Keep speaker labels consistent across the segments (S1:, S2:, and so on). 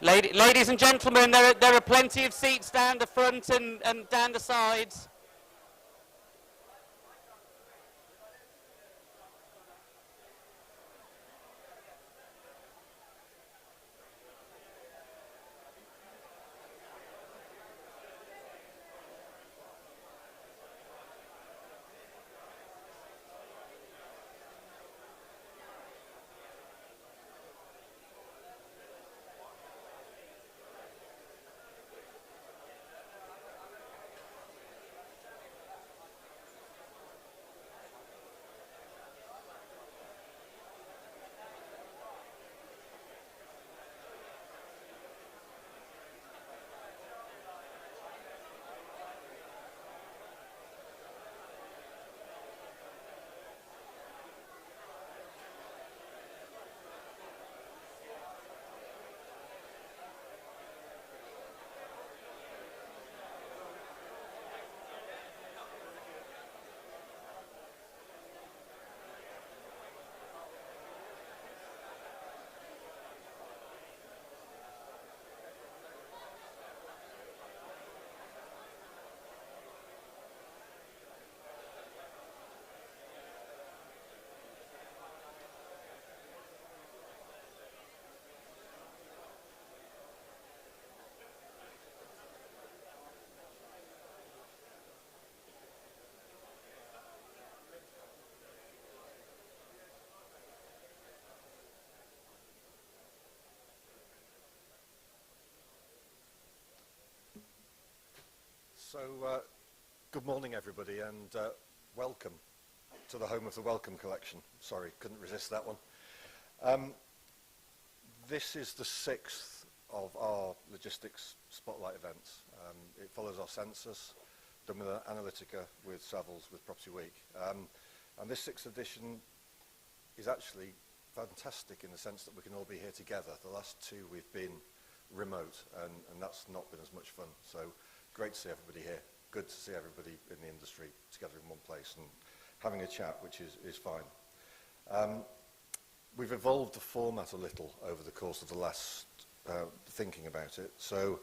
S1: Ladies and gentlemen, there are plenty of seats down the front and down the sides.
S2: So, good morning, everybody, and welcome to the home of the Welcome Collection. Sorry, couldn't resist that one. This is the 6th of our logistics spotlight events. It follows our Census, done with Analytica, with Savills, with Property Week. And this 6th edition is actually fantastic in the sense that we can all be here together. The last 2 we've been remote, and that's not been as much fun. So, great to see everybody here. Good to see everybody in the industry together in one place and having a chat, which is fine. We've evolved the format a little over the course of the last thinking about it. So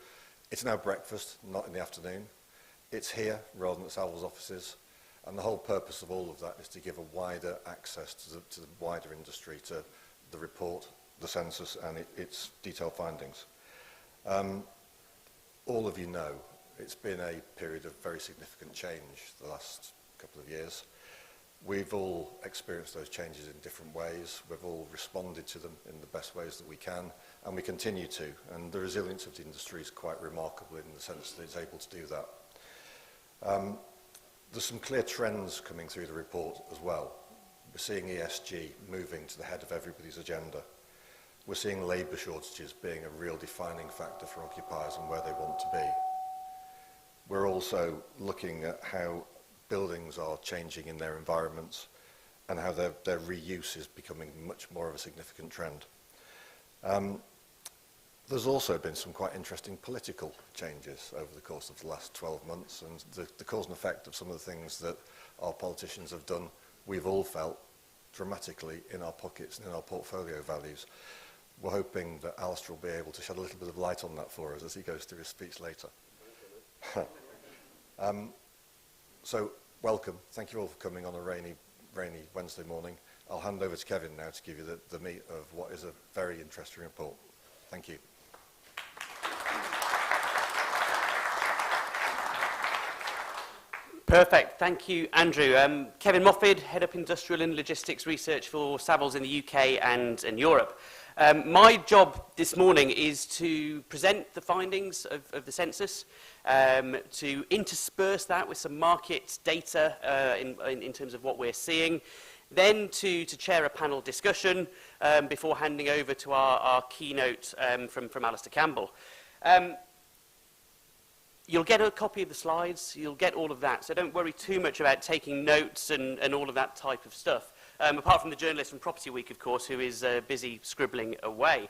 S2: it's now breakfast, not in the afternoon. It's here rather than at Savills offices. And the whole purpose of all of that is to give a wider access to the wider industry, to the report, the census, and its detailed findings. All of you know it's been a period of very significant change the last couple of years. We've all experienced those changes in different ways. We've all responded to them in the best ways that we can, and we continue to. And the resilience of the industry is quite remarkable in the sense that it's able to do that. There's some clear trends coming through the report as well. We're seeing ESG moving to the head of everybody's agenda. We're seeing labour shortages being a real defining factor for occupiers and where they want to be. We're also looking at how buildings are changing in their environments and how their reuse is becoming much more of a significant trend. There's also been some quite interesting political changes over the course of the last 12 months, and the cause and effect of some of the things that our politicians have done, we've all felt dramatically in our pockets and in our portfolio values. We're hoping that Alistair will be able to shed a little bit of light on that for us as he goes through his speech later. So, welcome. Thank you all for coming on a rainy Wednesday morning. I'll hand over to Kevin now to give you the meat of what is a very interesting report. Thank you.
S1: Perfect. Thank you, Andrew. Kevin Moffid, Head of Industrial and Logistics Research for Savills in the UK and in Europe. My job this morning is to present the findings of the census, to intersperse that with some market data in terms of what we're seeing, then to chair a panel discussion before handing over to our keynote from Alistair Campbell. You'll get a copy of the slides, you'll get all of that, so don't worry too much about taking notes and all of that type of stuff. Apart from the journalist from Property Week, of course, who is busy scribbling away.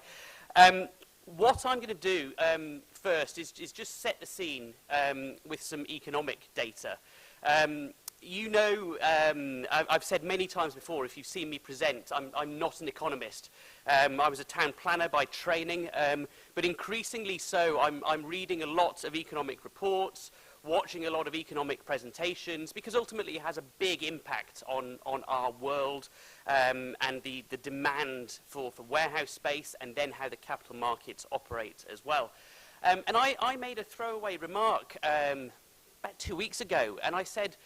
S1: What I'm going to do first is just set the scene with some economic data. you know, I've said many times before, if you've seen me present, I'm not an economist. I was a town planner by training, but increasingly so, I'm reading a lot of economic reports, watching a lot of economic presentations, because ultimately it has a big impact on our world and the demand for warehouse space, and then how the capital markets operate as well. And I made a throwaway remark about 2 weeks ago, and I said,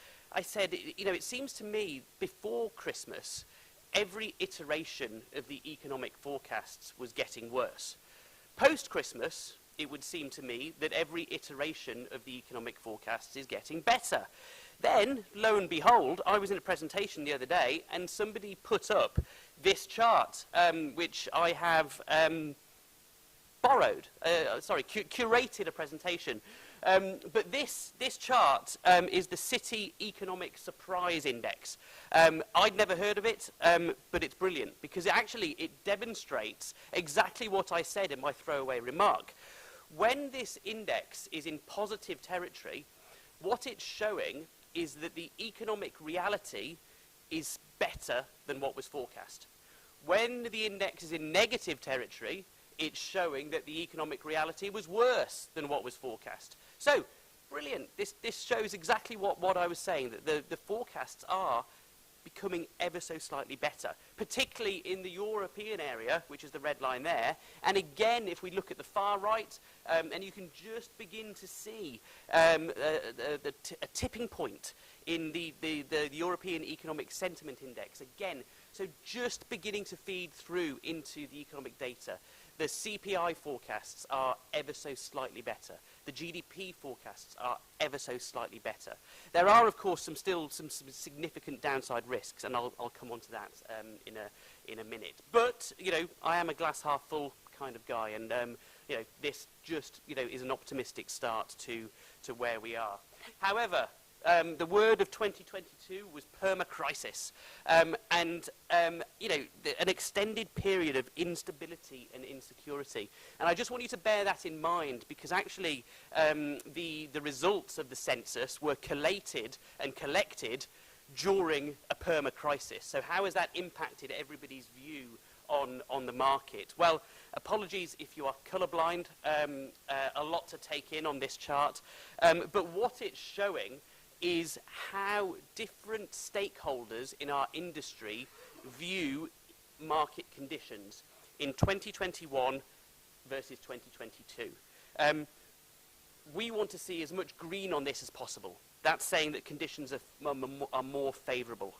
S1: you know, it seems to me before Christmas, every iteration of the economic forecasts was getting worse. Post-Christmas, it would seem to me that every iteration of the economic forecasts is getting better. Then, lo and behold, I was in a presentation the other day, and somebody put up this chart, which I have curated a presentation. But this chart is the City Economic Surprise Index. I'd never heard of it, but it's brilliant because it demonstrates exactly what I said in my throwaway remark. When this index is in positive territory, what it's showing is that the economic reality is better than what was forecast. When the index is in negative territory, it's showing that the economic reality was worse than what was forecast. So, brilliant. This shows exactly what I was saying, that the forecasts are becoming ever so slightly better, particularly in the European area, which is the red line there. And again, if we look at the far right, and you can just begin to see a tipping point in the European Economic Sentiment Index. Again, so just beginning to feed through into the economic data. The CPI forecasts are ever so slightly better. The GDP forecasts are ever so slightly better. There are, of course, some significant downside risks, and I'll come on to that in a minute. But, you know, I am a glass half full kind of guy, and, you know, this just, you know, is an optimistic start to where we are. However, the word of 2022 was perma-crisis, and you know, an extended period of instability and insecurity. And I just want you to bear that in mind, because actually the results of the census were collated and collected during a perma-crisis. So how has that impacted everybody's view on the market? Well, apologies if you are colourblind, a lot to take in on this chart, but what it's showing is how different stakeholders in our industry view market conditions in 2021 versus 2022. We want to see as much green on this as possible. That's saying that conditions are more favourable.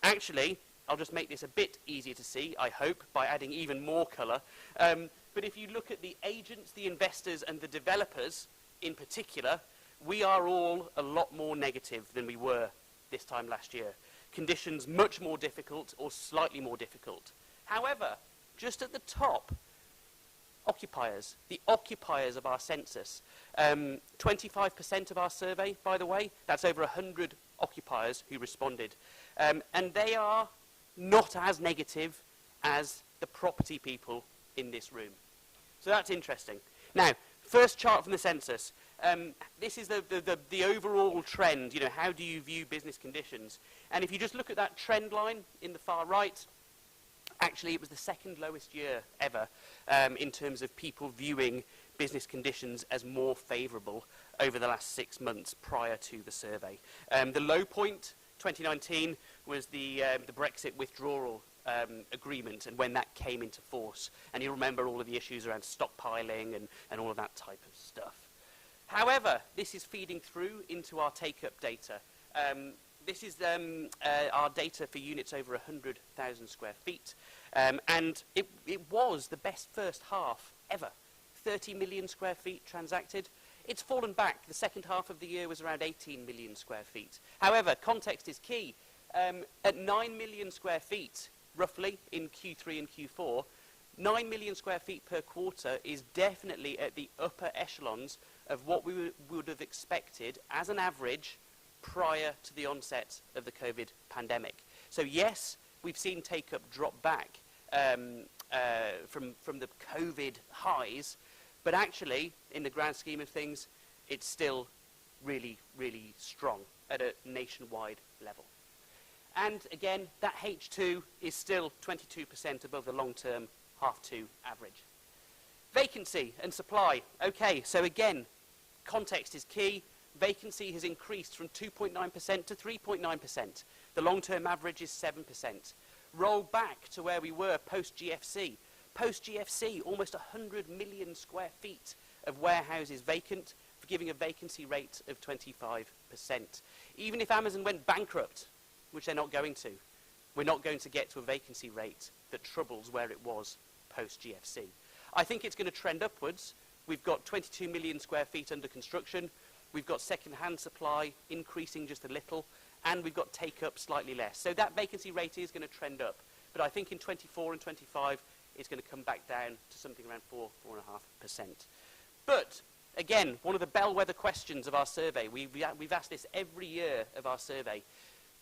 S1: Actually, I'll just make this a bit easier to see, I hope, by adding even more colour. But if you look at the agents, the investors and the developers in particular, we are all a lot more negative than we were this time last year. Conditions much more difficult or slightly more difficult. However, just at the top, occupiers, the occupiers of our census. 25% of our survey, by the way, that's over 100 occupiers who responded. And they are not as negative as the property people in this room. So that's interesting. Now, first chart from the census. This is the overall trend, you know, how do you view business conditions? And if you just look at that trend line in the far right, actually it was the second lowest year ever in terms of people viewing business conditions as more favourable over the last 6 months prior to the survey. The low point, 2019, was the Brexit withdrawal agreement and when that came into force. And you remember all of the issues around stockpiling and all of that type of stuff. However, this is feeding through into our take-up data. This is our data for units over 100,000 square feet. And it was the best first half ever. 30 million square feet transacted. It's fallen back. The second half of the year was around 18 million square feet. However, context is key. At 9 million square feet, roughly, in Q3 and Q4, 9 million square feet per quarter is definitely at the upper echelons of what we would have expected as an average prior to the onset of the COVID pandemic. So yes, we've seen take-up drop back from the COVID highs, but actually, in the grand scheme of things, it's still really, really strong. at a nationwide level. And again, that H2 is still 22% above the long-term half-2 average. Vacancy and supply. Okay, so again, context is key. Vacancy has increased from 2.9% to 3.9%. The long-term average is 7%. Roll back to where we were post-GFC. Post-GFC, almost 100 million square feet of warehouses vacant, giving a vacancy rate of 25%. Even if Amazon went bankrupt, which they're not going to, we're not going to get to a vacancy rate that troubles where it was post-GFC. I think it's going to trend upwards. We've got 22 million square feet under construction. We've got second-hand supply increasing just a little, and we've got take-up slightly less. So that vacancy rate is going to trend up. But I think in 24 and 25, it's going to come back down to something around 4.5%. But again, one of the bellwether questions of our survey, we've asked this every year of our survey,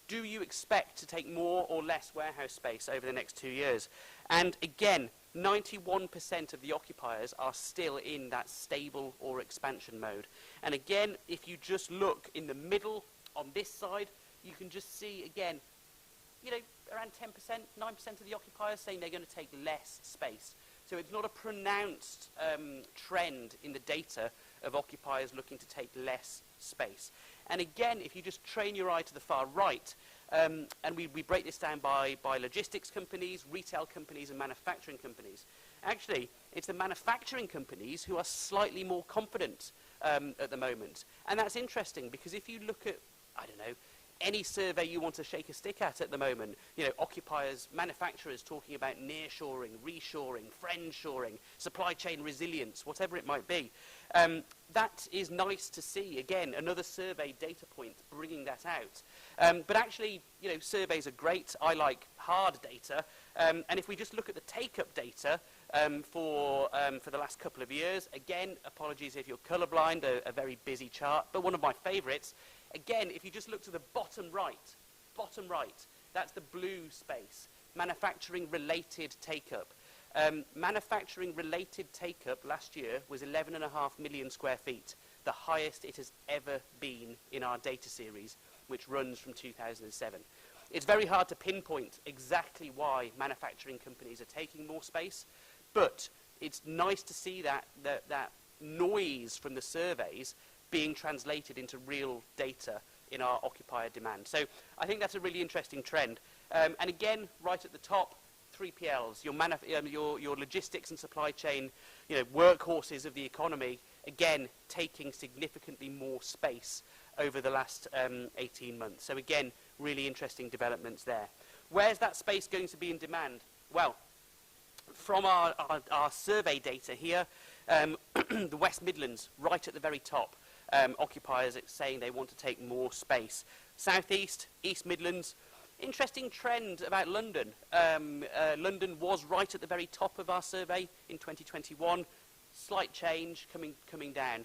S1: do you expect to take more or less warehouse space over the next 2 years? And again, 91% of the occupiers are still in that stable or expansion mode. And again, if you just look in the middle on this side, you can just see, again, you know, around 10%, 9% of the occupiers saying they're going to take less space. So it's not a pronounced trend in the data of occupiers looking to take less space. And again, if you just train your eye to the far right, and we break this down by logistics companies, retail companies, and manufacturing companies. Actually, it's the manufacturing companies who are slightly more confident at the moment. And that's interesting, because if you look at, I don't know, any survey you want to shake a stick at the moment, you know, occupiers, manufacturers talking about nearshoring, reshoring, friendshoring, supply chain resilience, whatever it might be. That is nice to see. Again, another survey data point bringing that out. But actually, you know, surveys are great. I like hard data. And if we just look at the take-up data for the last couple of years, again, apologies if you're colorblind, a very busy chart, but one of my favorites. Again, if you just look to the bottom right, that's the blue space, manufacturing-related take-up. Manufacturing-related take-up last year was 11.5 million square feet, the highest it has ever been in our data series, which runs from 2007. It's very hard to pinpoint exactly why manufacturing companies are taking more space, but it's nice to see that noise from the surveys being translated into real data in our occupier demand. So I think that's a really interesting trend. And again, right at the top, 3PLs, your logistics and supply chain, you know, workhorses of the economy, again, taking significantly more space over the last 18 months. So again, really interesting developments there. Where's that space going to be in demand? Well, from our survey data here, the West Midlands, right at the very top, occupiers saying they want to take more space. South East, East Midlands, interesting trend about London. London was right at the very top of our survey in 2021. Slight change coming down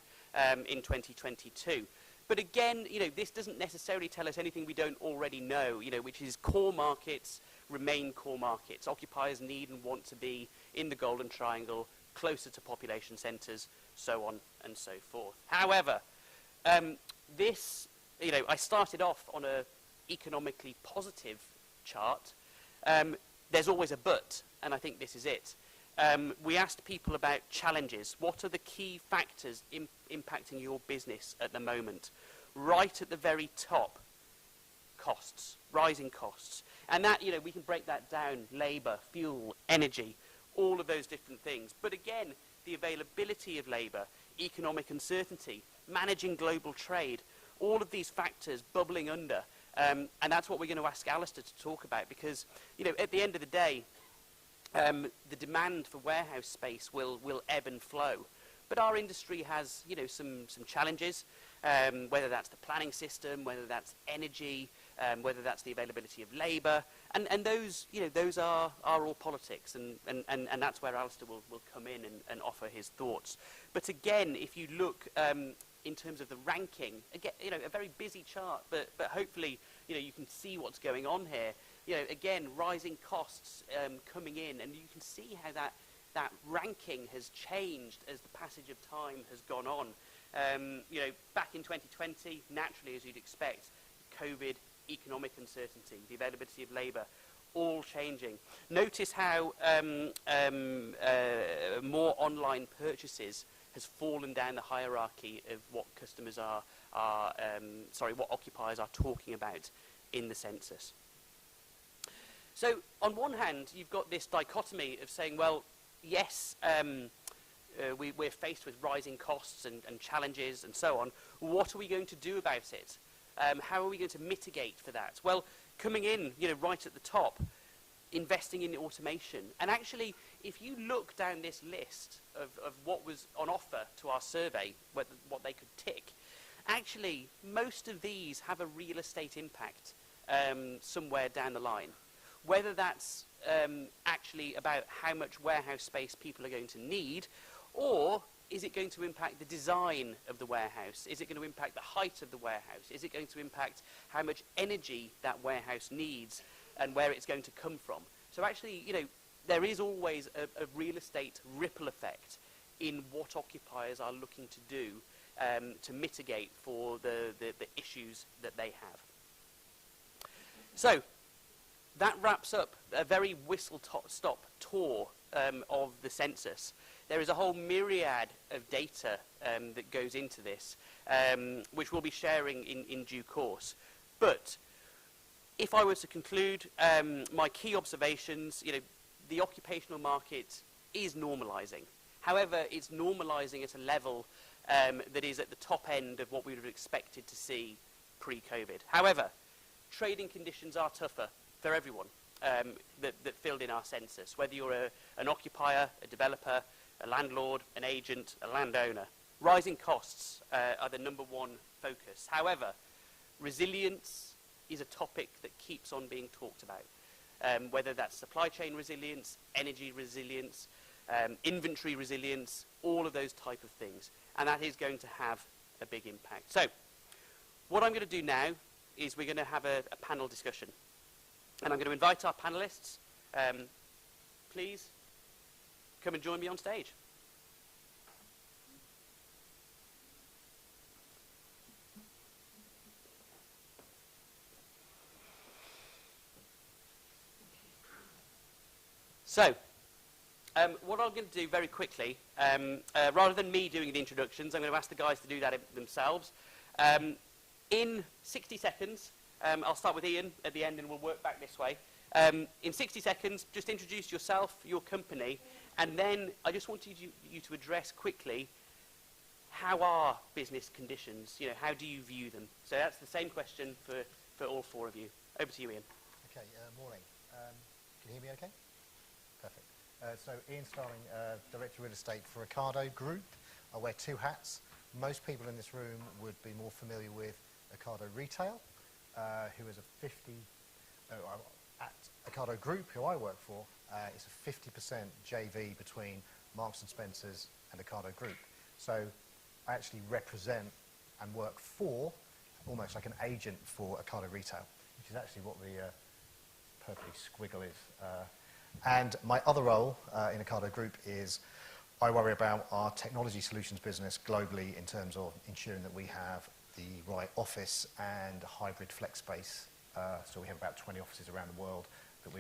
S1: in 2022. But again, you know, this doesn't necessarily tell us anything we don't already know, you know, which is core markets remain core markets. Occupiers need and want to be in the Golden Triangle, closer to population centres, so on and so forth. However, this, you know, I started off on a economically positive chart. There's always a but, and I think this is it. We asked people about challenges. What are the key factors impacting your business at the moment? Right at the very top, costs, rising costs. And that, you know, we can break that down, labour, fuel, energy, all of those different things. But again, the availability of labour, economic uncertainty, managing global trade, all of these factors bubbling under. And that's what we're going to ask Alistair to talk about, because, you know, at the end of the day, the demand for warehouse space will ebb and flow. But our industry has, you know, some challenges, whether that's the planning system, whether that's energy, whether that's the availability of labour, and those, you know, those are all politics, and that's where Alistair will come in and offer his thoughts. But again, if you look in terms of the ranking, again, you know, a very busy chart, but hopefully, you know, you can see what's going on here. You know, again, rising costs coming in, and you can see how that ranking has changed as the passage of time has gone on. You know, back in 2020, naturally, as you'd expect, COVID, economic uncertainty, the availability of labour, all changing. Notice how more online purchases has fallen down the hierarchy of what what occupiers are talking about in the census. So on one hand, you've got this dichotomy of saying, well, yes, we're faced with rising costs and challenges and so on. What are we going to do about it? How are we going to mitigate for that? Well, coming in, right at the top, investing in automation. And actually, if you look down this list of what was on offer to our survey, what they could tick, actually, most of these have a real estate impact somewhere down the line. Whether that's actually about how much warehouse space people are going to need, or is it going to impact the design of the warehouse? Is it going to impact the height of the warehouse? Is it going to impact how much energy that warehouse needs and where it's going to come from? So actually, there is always a real estate ripple effect in what occupiers are looking to do to mitigate for the issues that they have. So that wraps up a very whistle-stop tour of the census. There is a whole myriad of data that goes into this, which we'll be sharing in due course. But if I was to conclude, my key observations, the occupational market is normalising. However, it's normalising at a level that is at the top end of what we would have expected to see pre-COVID. However, trading conditions are tougher for everyone that filled in our census, whether you're an occupier, a developer, a landlord, an agent, a landowner. Rising costs are the number one focus. However, resilience is a topic that keeps on being talked about, whether that's supply chain resilience, energy resilience, inventory resilience, all of those type of things. And that is going to have a big impact. So what I'm going to do now is we're going to have a panel discussion. And I'm going to invite our panelists. Please come and join me on stage. So, what I'm going to do very quickly, rather than me doing the introductions, I'm going to ask the guys to do that themselves. In 60 seconds, I'll start with Ian at the end and we'll work back this way. In 60 seconds, just introduce yourself, your company, and then I just wanted you to address quickly how are business conditions, how do you view them? So that's the same question for all four of you. Over to you, Ian.
S3: Okay, morning. Can you hear me okay? Perfect. So Ian Starling, Director of Real Estate for Ocado Group. I wear two hats. Most people in this room would be more familiar with Ocado Retail, who is at Ocado Group, who I work for, it's a 50% JV between Marks & Spencer's and Ocado Group. So I actually represent and work for, almost like an agent for Ocado Retail, which is actually what the purpley squiggle is. And my other role in Ocado Group is I worry about our technology solutions business globally in terms of ensuring that we have the right office and hybrid flex space. So we have about 20 offices around the world that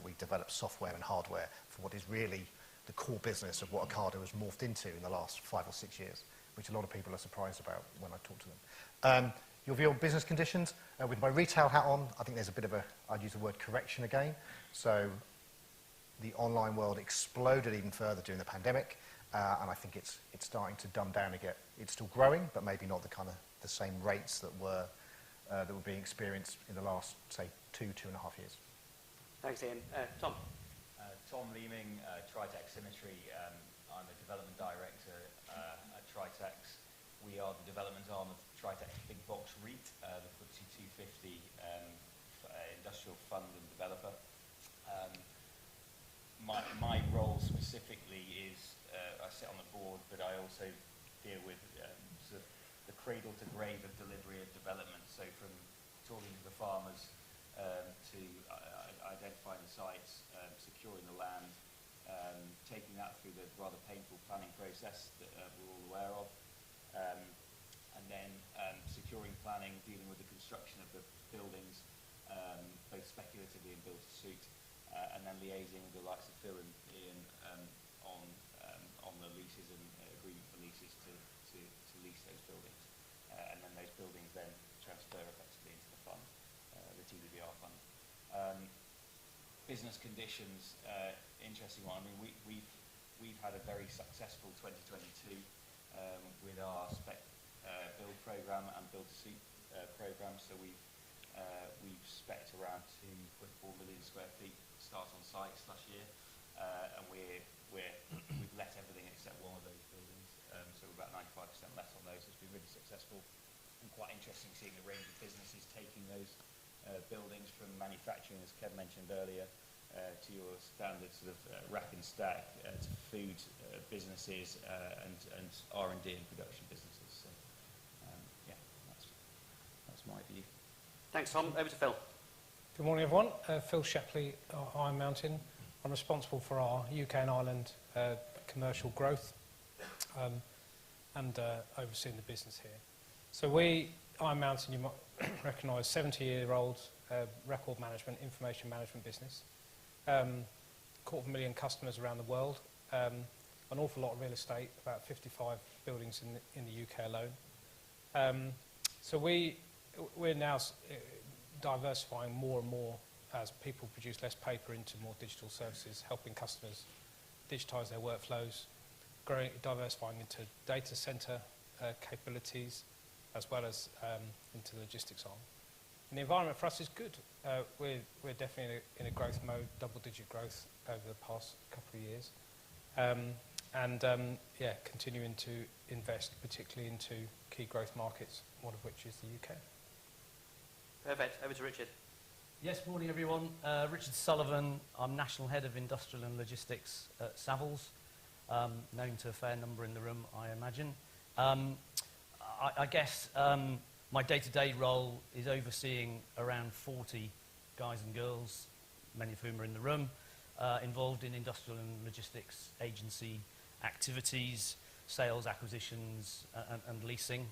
S3: we develop software and hardware for what is really the core business of what Ocado has morphed into in the last 5 or 6 years, which a lot of people are surprised about when I talk to them. Your view on business conditions, with my retail hat on, I think there's a bit of I'd use the word correction again. So the online world exploded even further during the pandemic, and I think it's starting to dumb down again. It's still growing, but maybe not the same rates that were being experienced in the last, say, 2.5 years.
S1: Thanks, Ian. Tom.
S4: Tom Leeming, Tritax Symmetry. I'm a development director at Tritax. We are the development arm of Tritax Big Box REIT, the FTSE 250 industrial fund and developer. My role specifically is I sit on the board, but I also deal with sort of the cradle to grave of delivery of development. So from talking to the farmers to identifying the sites, securing the land, taking that through the rather painful planning process that we're all aware of, and then securing planning, dealing with the construction of the buildings, both speculatively and build to suit, and then liaising with the likes of Phil and Ian on the leases and agreement for leases to lease those buildings. And then those buildings then transfer effectively into the fund, the TWR fund. Business conditions, interesting one. I mean, we've had a very successful 2022 with our spec build program and build to suit program. So we've spec'd around 2.4 million square feet start on sites last year, and we've let everything except one of those buildings. So we're about 95% let on those. It's been really successful and quite interesting seeing the range of businesses taking those buildings from manufacturing, as Kev mentioned earlier, to your standard sort of rack and stack, to food businesses and R&D and production businesses. So, yeah, that's my view.
S1: Thanks, Tom. Over to Phil.
S5: Good morning, everyone. Phil Shepley, Iron Mountain. I'm responsible for our UK and Ireland commercial growth and overseeing the business here. So Iron Mountain, you might recognise, 70-year-old record management, information management business. 250,000 customers around the world, an awful lot of real estate, about 55 buildings in the UK alone. So we're now diversifying more and more as people produce less paper into more digital services, helping customers digitise their workflows, diversifying into data centre capabilities, as well as into the logistics arm. And the environment for us is good. We're definitely in a growth mode, double-digit growth over the past couple of years. Yeah, continuing to invest, particularly into key growth markets, one of which is the UK.
S1: Perfect. Over to Richard.
S6: Yes, morning everyone. Richard Sullivan. I'm National Head of Industrial and Logistics at Savills, known to a fair number in the room, I imagine. I guess my day-to-day role is overseeing around 40 guys and girls, many of whom are in the room, involved in industrial and logistics agency activities, sales, acquisitions, and leasing.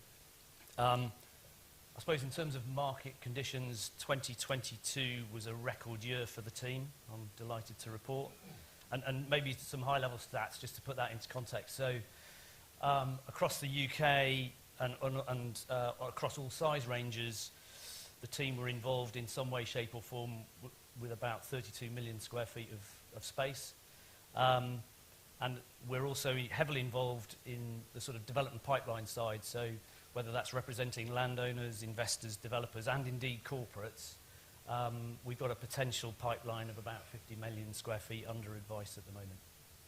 S6: I suppose in terms of market conditions, 2022 was a record year for the team, I'm delighted to report. And maybe some high-level stats, just to put that into context. So across the UK and across all size ranges, the team were involved in some way, shape or form with about 32 million square feet of space. And we're also heavily involved in the sort of development pipeline side, so whether that's representing landowners, investors, developers, and indeed corporates, we've got a potential pipeline of about 50 million square feet under advice at the moment.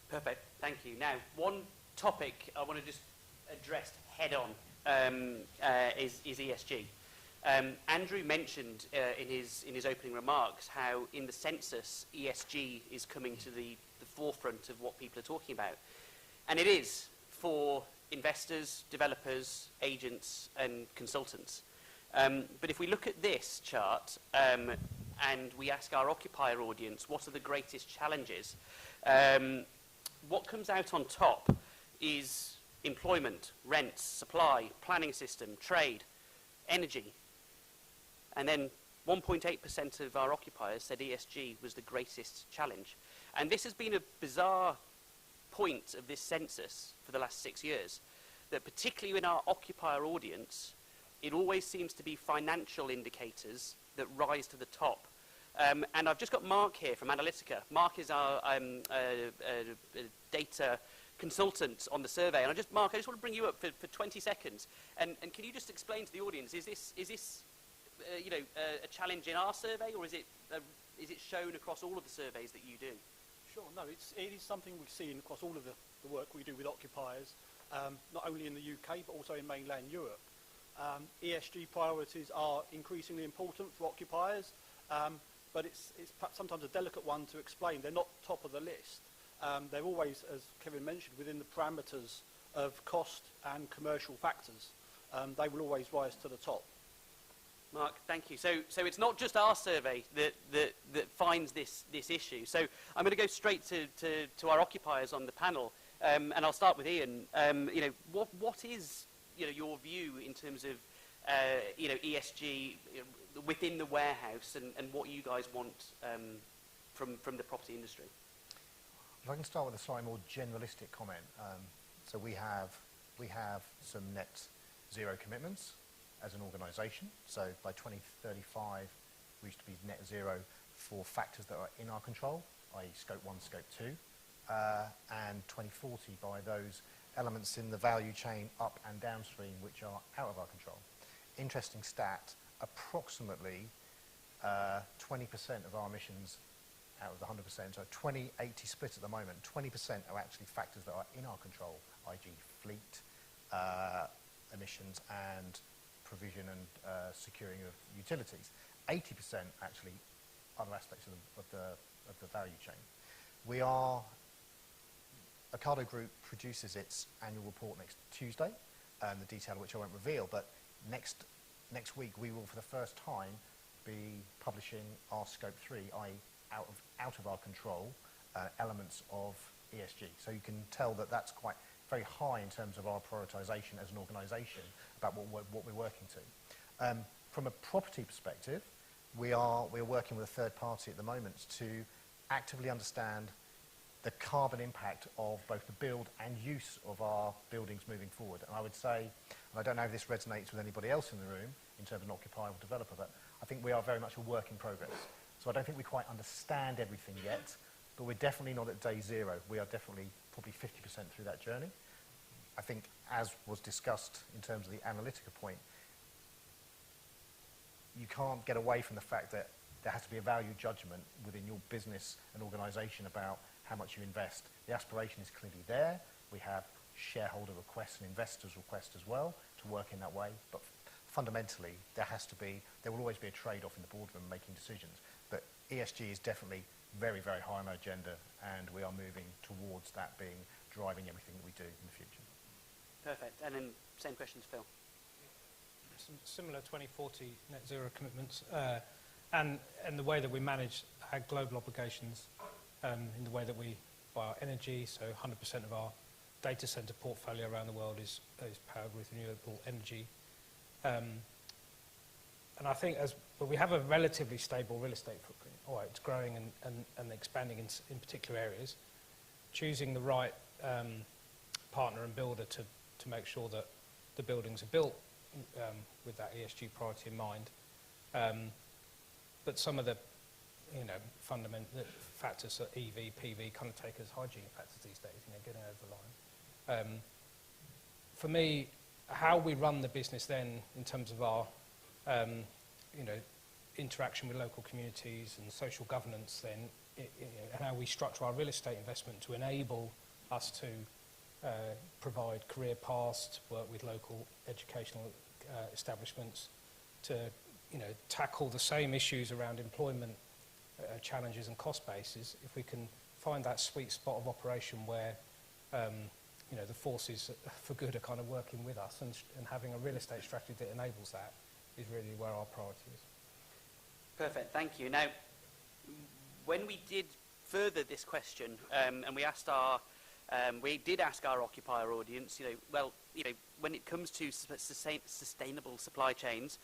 S1: Perfect. Thank you. Now, one topic I want to just address head on is ESG. Andrew mentioned in his opening remarks how in the census ESG is coming to the forefront of what people are talking about. And it is for investors, developers, agents and consultants. But if we look at this chart and we ask our occupier audience what are the greatest challenges, what comes out on top is employment, rents, supply, planning system, trade, energy. And then 1.8% of our occupiers said ESG was the greatest challenge. And this has been a bizarre point of this census for the last 6 years, that particularly in our occupier audience, it always seems to be financial indicators that rise to the top. And I've just got Mark here from Analytica. Mark is our data consultant on the survey. And Mark, I just want to bring you up for 20 seconds. And can you just explain to the audience, is this a challenge in our survey, or is it shown across all of the surveys that you do?
S7: Sure, no, it is something we've seen across all of the work we do with occupiers, not only in the UK but also in mainland Europe. ESG priorities are increasingly important for occupiers, but it's perhaps sometimes a delicate one to explain. They're not top of the list. They're always, as Kevin mentioned, within the parameters of cost and commercial factors. They will always rise to the top.
S1: Mark, thank you. So it's not just our survey that finds this issue. So I'm going to go straight to our occupiers on the panel, and I'll start with Ian. What is your view in terms of ESG within the warehouse and what you guys want from the property industry?
S3: If I can start with a slightly more generalistic comment. So we have some net zero commitments as an organisation. So by 2035, we used to be net zero for factors that are in our control, i.e. scope 1, scope 2, and 2040 by those elements in the value chain up and downstream which are out of our control. Interesting stat, approximately 20% of our emissions out of the 100%, so 20-80 split at the moment, 20% are actually factors that are in our control, i.e. fleet, emissions and provision and securing of utilities. 80% actually other aspects of the value chain. Ocado Group produces its annual report next Tuesday, the detail of which I won't reveal, but next week we will for the first time be publishing our scope 3, i.e. out of our control elements of ESG. So you can tell that that's quite very high in terms of our prioritisation as an organisation about what we're working to. From a property perspective, we're working with a third party at the moment to actively understand the carbon impact of both the build and use of our buildings moving forward. And I would say, and I don't know if this resonates with anybody else in the room in terms of an occupier or developer, but I think we are very much a work in progress. So I don't think we quite understand everything yet, but we're definitely not at day zero. We are definitely probably 50% through that journey. I think, as was discussed in terms of the analytical point, you can't get away from the fact that there has to be a value judgment within your business and organisation about how much you invest. The aspiration is clearly there. We have shareholder requests and investors' requests as well to work in that way. But fundamentally, there will always be a trade-off in the boardroom making decisions. But ESG is definitely very, very high on our agenda, and we are moving towards that being driving everything that we do in the future.
S1: Perfect. And then same question to Phil.
S5: Some similar 2040 net zero commitments, and the way that we manage our global obligations, in the way that we buy our energy. So 100% of our data center portfolio around the world is powered with renewable energy. And I think but we have a relatively stable real estate footprint. All right, it's growing and expanding in particular areas. Choosing the right partner and builder to make sure that the buildings are built with that ESG priority in mind. But some of the fundamental factors are EV, PV, kind of take as hygiene factors these days, getting over the line. For me, how we run the business then in terms of our interaction with local communities and social governance then, and how we structure our real estate investment to enable us to provide career paths, to work with local educational establishments, to tackle the same issues around employment challenges and cost bases. If we can find that sweet spot of operation where the forces for good are kind of working with us, and having a real estate strategy that enables that is really where our priority is.
S1: Perfect, thank you. Now, when we did further this question, and we did ask our occupier audience, when it comes to sustainable supply chains,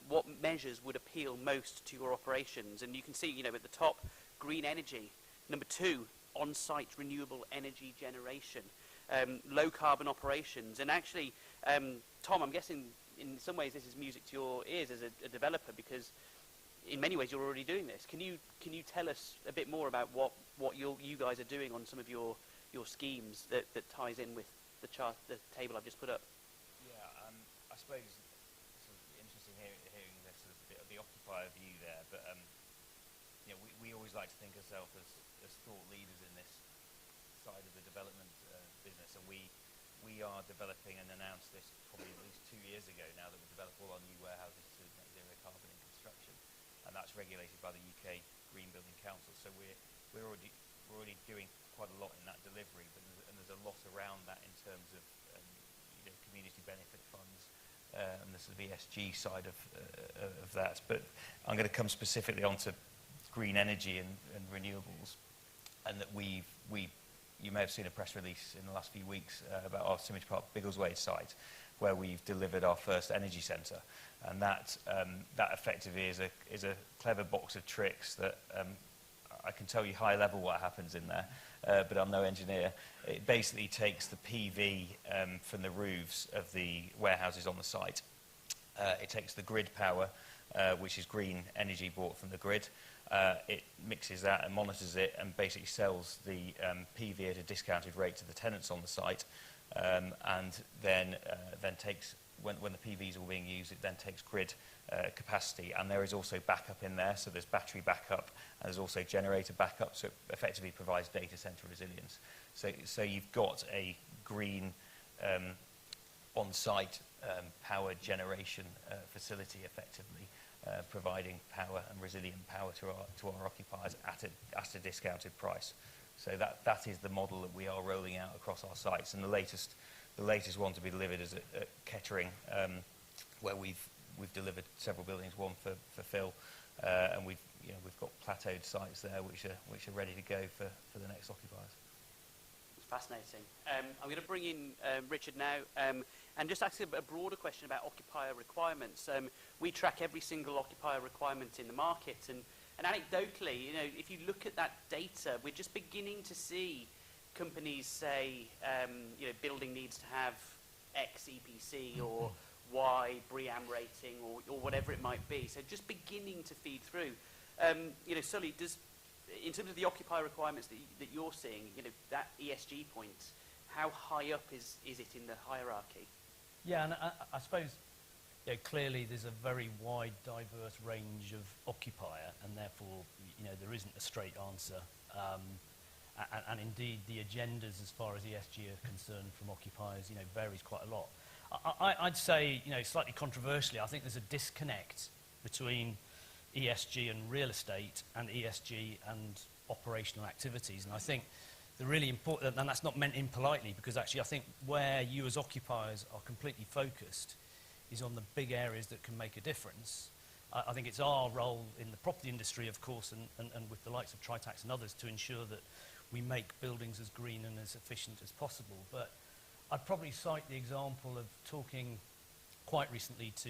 S1: what measures would appeal most to your operations? And you can see, at the top, green energy. Number 2, on-site renewable energy generation. Low carbon operations. And actually, Tom, I'm guessing in some ways this is music to your ears as a developer, because in many ways you're already doing this. Can you tell us a bit more about what you guys are doing on some of your schemes that ties in with the table I've just put up?
S4: Yeah, I suppose it's sort of interesting hearing the sort of the occupier view there, but we always like to think of ourselves as thought leaders in this side of the development business, and we are developing and announced this probably at least 2 years ago now that we develop all our new warehouses to net zero carbon in construction, and that's regulated by the UK Green Building Council. So we're already doing quite a lot in that delivery, but there's a lot around that in terms of community benefit funds and the sort of ESG side of that. But I'm going to come specifically onto green energy and renewables, and that you may have seen a press release in the last few weeks about our Symmetry Park Biggleswade site, where we've delivered our first energy centre. And that effectively is a clever box of tricks that I can tell you high level what happens in there, but I'm no engineer. It basically takes the PV from the roofs of the warehouses on the site. It takes the grid power, which is green energy bought from the grid. It mixes that and monitors it and basically sells the PV at a discounted rate to the tenants on the site, and then takes, when the PV is all being used, it then takes grid capacity, and there is also backup in there, so there's battery backup and there's also generator backup, so it effectively provides data center resilience. So you've got a green on-site power generation facility effectively, providing power and resilient power to our occupiers at a discounted price. So that is the model that we are rolling out across our sites, and the latest one to be delivered is at Kettering, where we've delivered several buildings, one for Phil, and we've got plateaued sites there which are ready to go for the next occupiers.
S1: Fascinating. I'm going to bring in Richard now and just ask a broader question about occupier requirements. We track every single occupier requirement in the market, and anecdotally, if you look at that data, we're just beginning to see companies say, building needs to have X EPC or Y BREEAM rating or whatever it might be. So just beginning to feed through. Sully, in terms of the occupier requirements that you're seeing, that ESG point, how high up is it in the hierarchy?
S6: Yeah, and I suppose clearly there's a very wide, diverse range of occupier, and therefore there isn't a straight answer. And indeed, the agendas as far as ESG are concerned from occupiers, varies quite a lot. I'd say, slightly controversially, I think there's a disconnect between ESG and real estate and ESG and operational activities. And I think the really important, and that's not meant impolitely, because actually I think where you as occupiers are completely focused is on the big areas that can make a difference. I think it's our role in the property industry, of course, and with the likes of Tritax and others, to ensure that we make buildings as green and as efficient as possible. But I'd probably cite the example of talking quite recently to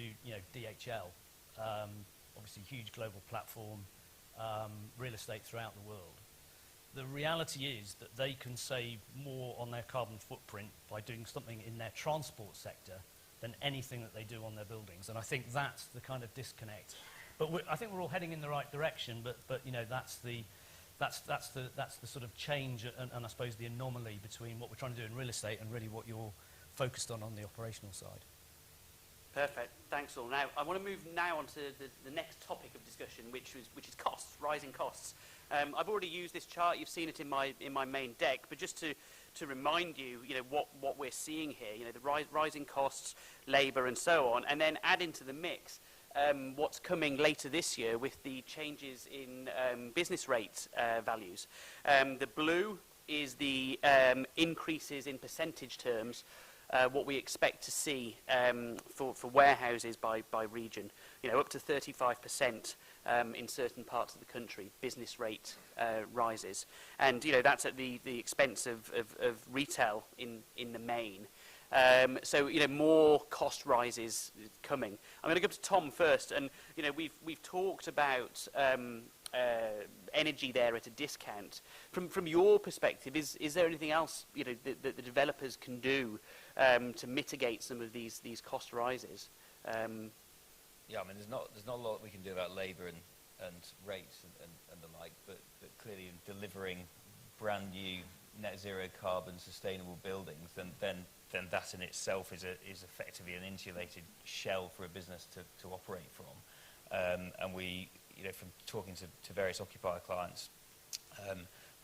S6: DHL, obviously huge global platform, real estate throughout the world. The reality is that they can save more on their carbon footprint by doing something in their transport sector than anything that they do on their buildings, and I think that's the kind of disconnect. But I think we're all heading in the right direction. But that's the sort of change and I suppose the anomaly between what we're trying to do in real estate and really what you're focused on the operational side.
S1: Perfect. Thanks all. Now, I want to move now on to the next topic of discussion, which is costs, rising costs. I've already used this chart. You've seen it in my main deck, but just to remind you, what we're seeing here, the rising costs, labour and so on, and then add into the mix what's coming later this year with the changes in business rate values. The blue is the increases in percentage terms, what we expect to see for warehouses by region, up to 35% in certain parts of the country, business rate rises. And, that's at the expense of retail in the main. So, more cost rises coming. I'm going to go to Tom first, and, we've talked about energy there at a discount. From your perspective, is there anything else, that the developers can do to mitigate some of these cost rises?
S8: Yeah, I mean, there's not a lot we can do about labour and rates and the like, but clearly in delivering brand new net zero carbon sustainable buildings, then that in itself is effectively an insulated shell for a business to operate from. And we, from talking to various occupier clients,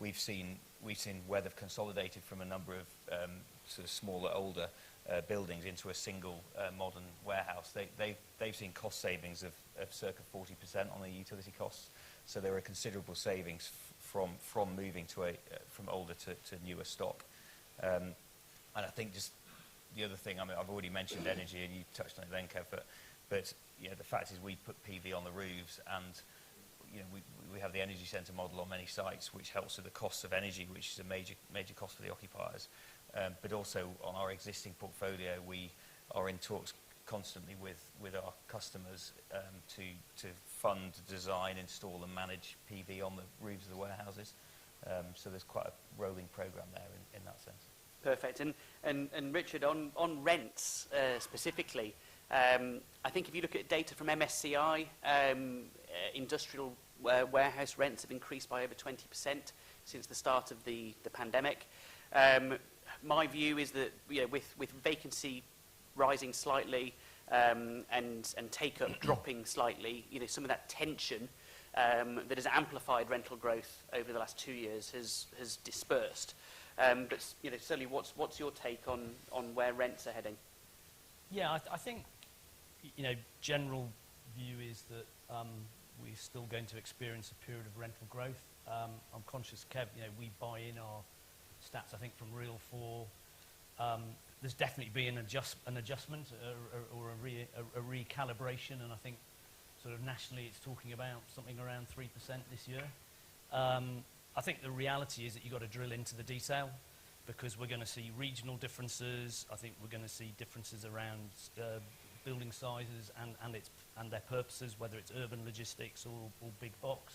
S8: we've seen where they've consolidated from a number of sort of smaller, older buildings into a single modern warehouse. They've seen cost savings of circa 40% on their utility costs. So there are considerable savings from moving from older to newer stock. And I think just the other thing, I mean, I've already mentioned energy, and you touched on it then, Kev, but the fact is we put PV on the roofs, and we have the energy centre model on many sites, which helps with the costs of energy, which is a major cost for the occupiers. But also on our existing portfolio, we are in talks constantly with our customers to fund, design, install and manage PV on the roofs of the warehouses. So there's quite a rolling programme there in that sense.
S1: Perfect. And Richard, on rents specifically, I think if you look at data from MSCI, industrial warehouse rents have increased by over 20% since the start of the pandemic. My view is that, you know, with vacancy rising slightly and take-up dropping slightly, you know, some of that tension that has amplified rental growth over the last 2 years has dispersed. But you know, certainly, what's your take on where rents are heading?
S6: Yeah, I think, you know, general view is that we're still going to experience a period of rental growth. I'm conscious, Kev, you know, we buy in our stats, I think, from Real 4. There's definitely been an adjustment or a recalibration, and I think sort of nationally it's talking about something around 3% this year. I think the reality is that you've got to drill into the detail, because we're going to see regional differences. I think we're going to see differences around building sizes and their purposes, whether it's urban logistics or big box.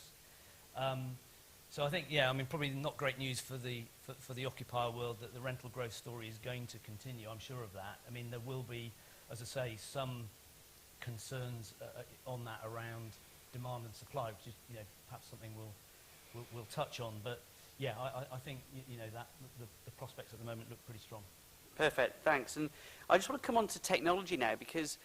S6: So I think, yeah, I mean, probably not great news for the occupier world that the rental growth story is going to continue. I'm sure of that. I mean, there will be, as I say, some concerns on that around demand and supply, which is, you know, perhaps something we'll touch on. But yeah, I think, you know, that the prospects at the moment look pretty strong. Perfect,
S1: thanks. And I just want to come on to technology now, because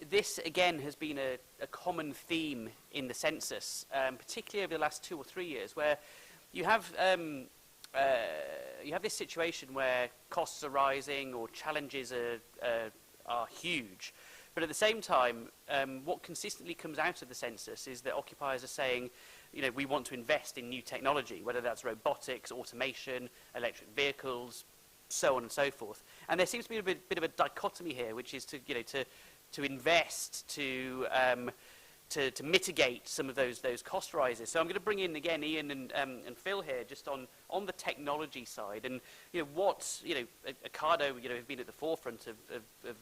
S1: this, again, has been a common theme in the census, particularly over the last 2 or 3 years, where you have this situation where costs are rising or challenges are huge. But at the same time, what consistently comes out of the census is that occupiers are saying, you know, we want to invest in new technology, whether that's robotics, automation, electric vehicles, so on and so forth. And there seems to be a bit of a dichotomy here, which is to, you know, to invest, to mitigate some of those cost rises. So I'm going to bring in again Ian and Phil here, just on the technology side, and you know what's, you know, Ocado, you know, have been at the forefront of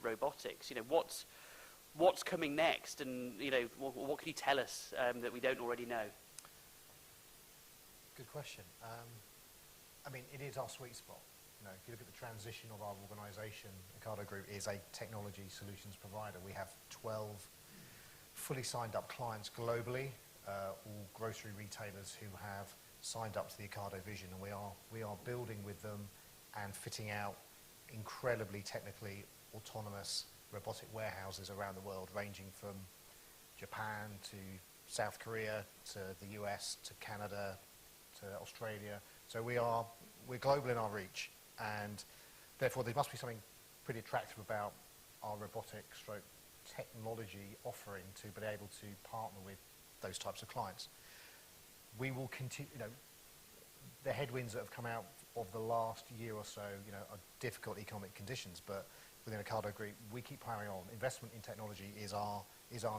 S1: robotics. You know, what's coming next, and you know what can you tell us that we don't already know?
S3: Good question. I mean, it is our sweet spot. You know, if you look at the transition of our organisation, Ocado Group is a technology solutions provider. We have 12 fully signed up clients globally, all grocery retailers who have signed up to the Ocado vision, and we are building with them and fitting out incredibly technically autonomous robotic warehouses around the world, ranging from Japan to South Korea to the US to Canada to Australia. So we're global in our reach, and therefore there must be something pretty attractive about our robotic stroke technology offering to be able to partner with those types of clients. We will continue, you know, the headwinds that have come out of the last year or so, you know, are difficult economic conditions, but within Ocado Group, we keep powering on. Investment in technology is our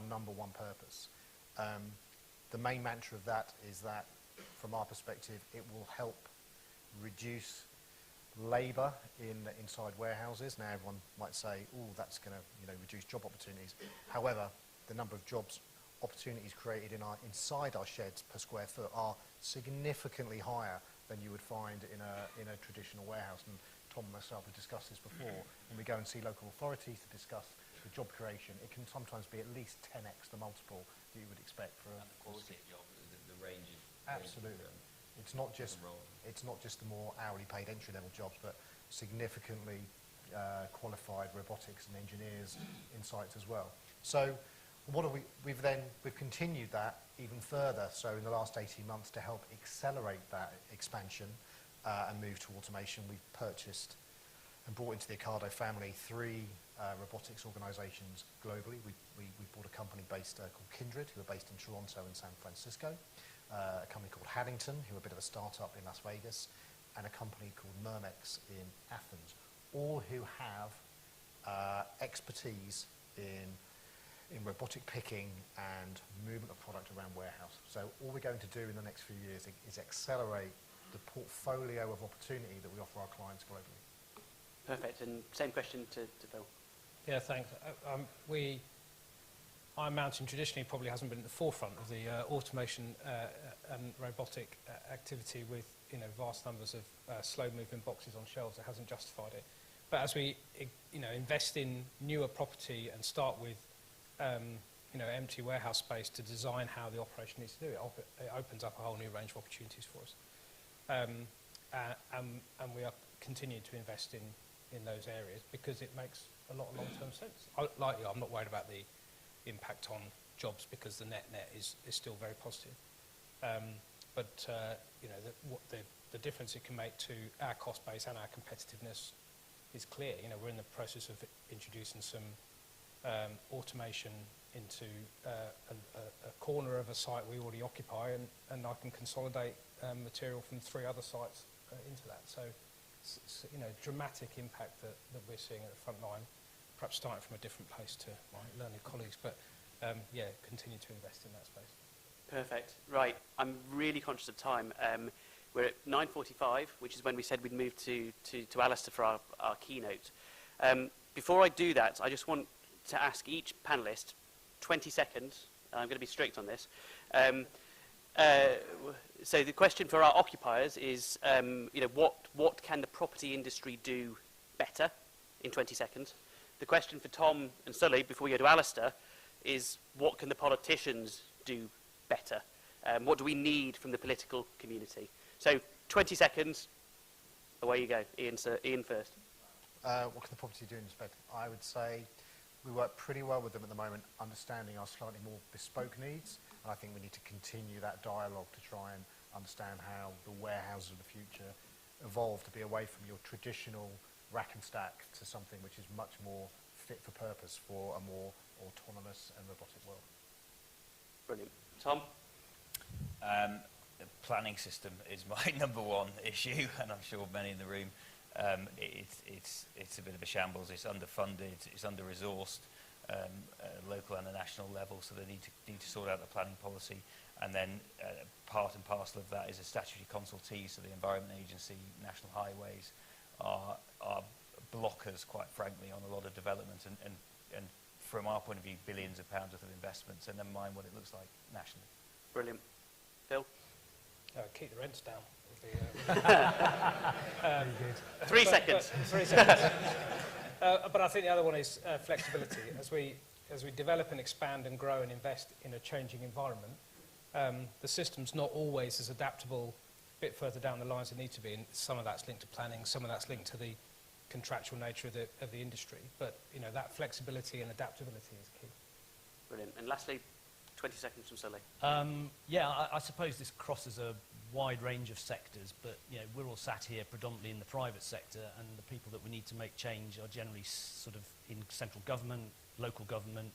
S3: number one purpose. The main mantra of that is that, from our perspective, it will help reduce labour inside warehouses. Now, everyone might say, "Oh, that's going to, you know, reduce job opportunities." However, the number of jobs opportunities created inside our sheds per square foot are significantly higher than you would find in a traditional warehouse. And Tom and myself have discussed this before. When we go and see local authorities to discuss the job creation, it can sometimes be at least 10x the multiple that you would expect for
S8: and the quality of job, the range of
S3: absolutely. It's not just the more hourly paid entry level jobs, but significantly qualified robotics and engineers in sites as well. So what have we've continued that even further. So in the last 18 months, to help accelerate that expansion and move to automation, we've purchased and brought into the Ocado family 3 robotics organisations globally. We bought a company based called Kindred, who are based in Toronto and San Francisco, a company called Haddington, who are a bit of a startup in Las Vegas, and a company called Mermex in Athens, all who have expertise in robotic picking and movement of product around warehouse. So all we're going to do in the next few years is accelerate the portfolio of opportunity that we offer our clients globally.
S1: Perfect. And same question to Phil.
S5: Yeah, thanks. Iron Mountain traditionally probably hasn't been at the forefront of the automation and robotic activity with vast numbers of slow-moving boxes on shelves. It hasn't justified it. But as we invest in newer property and start with empty warehouse space to design how the operation needs to do it, it opens up a whole new range of opportunities for us. And we are continuing to invest in those areas because it makes a lot of long-term sense. I'm not worried about the impact on jobs because the net is still very positive. But the difference it can make to our cost base and our competitiveness is clear. We're in the process of introducing some automation into a corner of a site we already occupy, and I can consolidate material from 3 other sites into that. So, dramatic impact that we're seeing at the front line, perhaps starting from a different place to my learned colleagues, but continue to invest in that space.
S1: Perfect. Right. I'm really conscious of time. We're at 9:45, which is when we said we'd move to Alistair for our keynote. Before I do that, I just want to ask each panellist 20 seconds. I'm going to be strict on this. So the question for our occupiers is, what can the property industry do better in 20 seconds? The question for Tom and Sully, before we go to Alistair, is what can the politicians do better? What do we need from the political community? So 20 seconds, away you go. Ian first.
S3: What can the property do instead? I would say we work pretty well with them at the moment, understanding our slightly more bespoke needs, and I think we need to continue that dialogue to try and understand how the warehouses of the future evolve to be away from your traditional rack and stack to something which is much more fit for purpose for a more autonomous and robotic world.
S1: Brilliant. Tom?
S8: The planning system is my number one issue, and I'm sure many in the room. It's a bit of a shambles. It's underfunded. It's under-resourced at local and the national level. So they need to sort out the planning policy. And then part and parcel of that is a statutory consultee. So the Environment Agency, National Highways are blockers, quite frankly, on a lot of development. And from our point of view, billions of pounds worth of investments. And then mind what it looks like nationally.
S1: Brilliant. Phil?
S5: Keep the rents down.
S1: 3 seconds.
S5: 3 seconds. But I think the other one is flexibility. As we develop and expand and grow and invest in a changing environment, the system's not always as adaptable a bit further down the line as it needs to be. And some of that's linked to planning, some of that's linked to the contractual nature of the industry. But that flexibility and adaptability is key.
S1: Brilliant. And lastly, 20 seconds from Sully.
S6: I suppose this crosses a wide range of sectors, but we're all sat here predominantly in the private sector, and the people that we need to make change are generally sort of in central government, local government,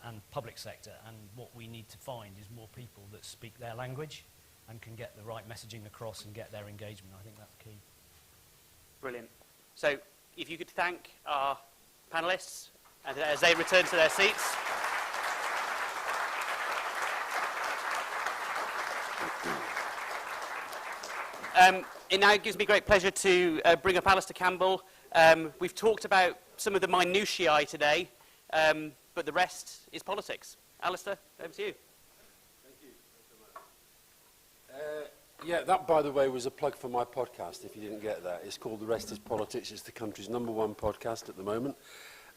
S6: and public sector. And what we need to find is more people that speak their language and can get the right messaging across and get their engagement. I think that's key.
S1: Brilliant. So if you could thank our panellists as they return to their seats. It now gives me great pleasure to bring up Alistair Campbell. We've talked about some of the minutiae today, but the rest is politics. Alistair, over to you.
S9: Thank you so much. Yeah, that, by the way, was a plug for my podcast, if you didn't get that. It's called The Rest is Politics. It's the country's #1 podcast at the moment.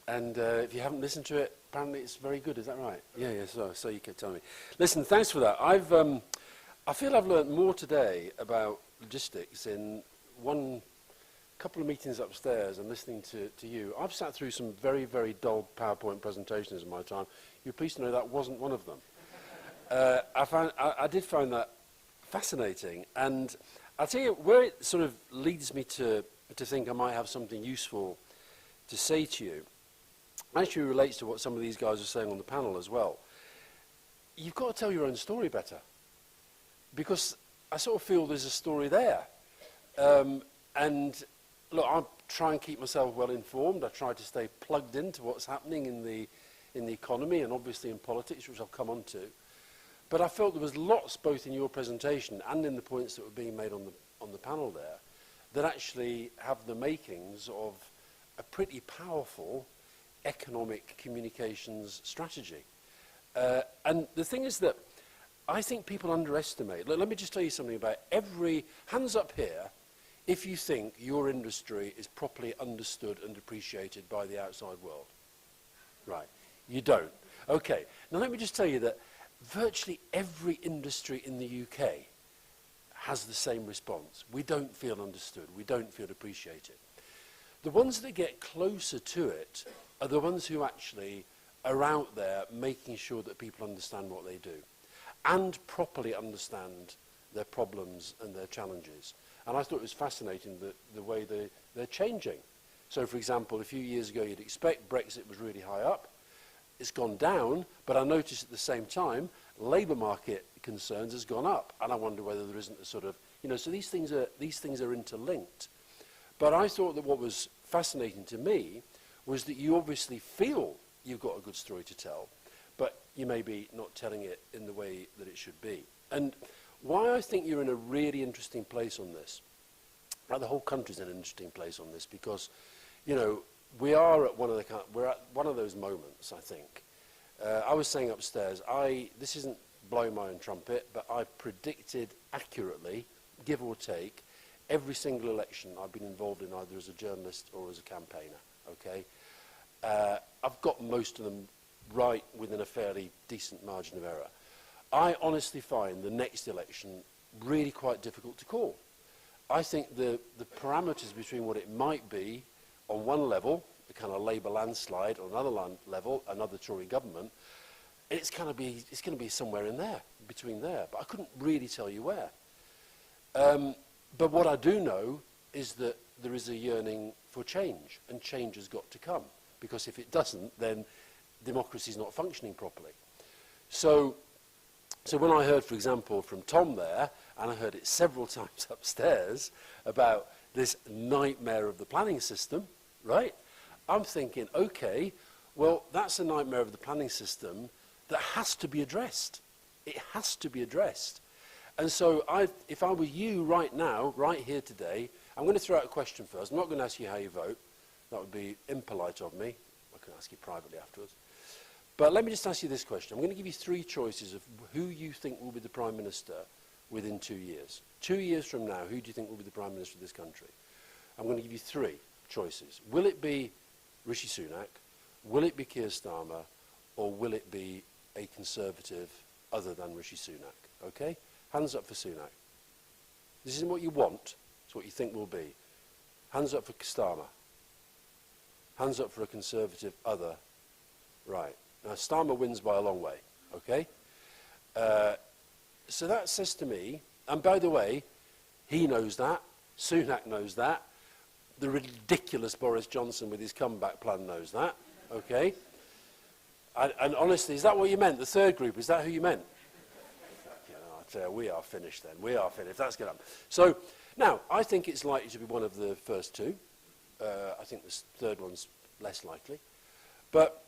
S9: And if you haven't listened to it, apparently it's very good. Is that right? Yeah, so you can tell me. Listen, thanks for that. I feel I've learned more today about logistics in couple of meetings upstairs and listening to you. I've sat through some very, very dull PowerPoint presentations in my time. You're pleased to know that wasn't one of them. I did find that fascinating, and I'll tell you where it sort of leads me to think I might have something useful to say to you. Actually relates to what some of these guys are saying on the panel as well. You've got to tell your own story better, because I sort of feel there's a story there. And look, I try and keep myself well informed. I try to stay plugged into what's happening in the economy and obviously in politics, which I'll come on to. But I felt there was lots, both in your presentation and in the points that were being made on the panel there, that actually have the makings of a pretty powerful economic communications strategy. And the thing is that I think people underestimate. Let me just tell you something about every, hands up here, if you think your industry is properly understood and appreciated by the outside world. Right, you don't. Okay, now let me just tell you that virtually every industry in the UK has the same response. We don't feel understood, we don't feel appreciated. The ones that get closer to it are the ones who actually are out there making sure that people understand what they do and properly understand their problems and their challenges. And I thought it was fascinating that the way they're changing. So, for example, a few years ago, you'd expect Brexit was really high up. It's gone down, but I noticed at the same time, labour market concerns has gone up. And I wonder whether there isn't a sort of, you know, so these things are interlinked. But I thought that what was fascinating to me was that you obviously feel you've got a good story to tell, but you may be not telling it in the way that it should be. And why I think you're in a really interesting place on this, the whole country's in an interesting place on this, because, you know, we're at one of those moments, I think. I was saying upstairs, this isn't blowing my own trumpet, but I predicted accurately, give or take, every single election I've been involved in, either as a journalist or as a campaigner, okay? I've got most of them right within a fairly decent margin of error. I honestly find the next election really quite difficult to call. I think the parameters between what it might be on one level, the kind of Labour landslide, on another level, another Tory government, it's going to be somewhere in there, between there. But I couldn't really tell you where. But what I do know is that there is a yearning for change, and change has got to come. Because if it doesn't, then democracy is not functioning properly. So when I heard, for example, from Tom there, and I heard it several times upstairs, about this nightmare of the planning system, right? I'm thinking, okay, well, that's a nightmare of the planning system that has to be addressed. It has to be addressed. And so if I were you right now, right here today, I'm going to throw out a question first. I'm not going to ask you how you vote. That would be impolite of me. I can ask you privately afterwards. But let me just ask you this question. I'm going to give you three choices of who you think will be the Prime Minister within 2 years. 2 years from now, who do you think will be the Prime Minister of this country? I'm going to give you three choices. Will it be Rishi Sunak? Will it be Keir Starmer? Or will it be a Conservative other than Rishi Sunak? Okay? Hands up for Sunak. This isn't what you want. It's what you think will be. Hands up for Starmer. Hands up for a Conservative other. Right. Now, Starmer wins by a long way, okay? So that says to me, and by the way, he knows that, Sunak knows that, the ridiculous Boris Johnson with his comeback plan knows that, okay? And honestly, is that what you meant? The third group, is that who you meant? You know, I tell you, we are finished then. We are finished. That's going to happen. So, now, I think it's likely to be one of the first two. I think the third one's less likely. But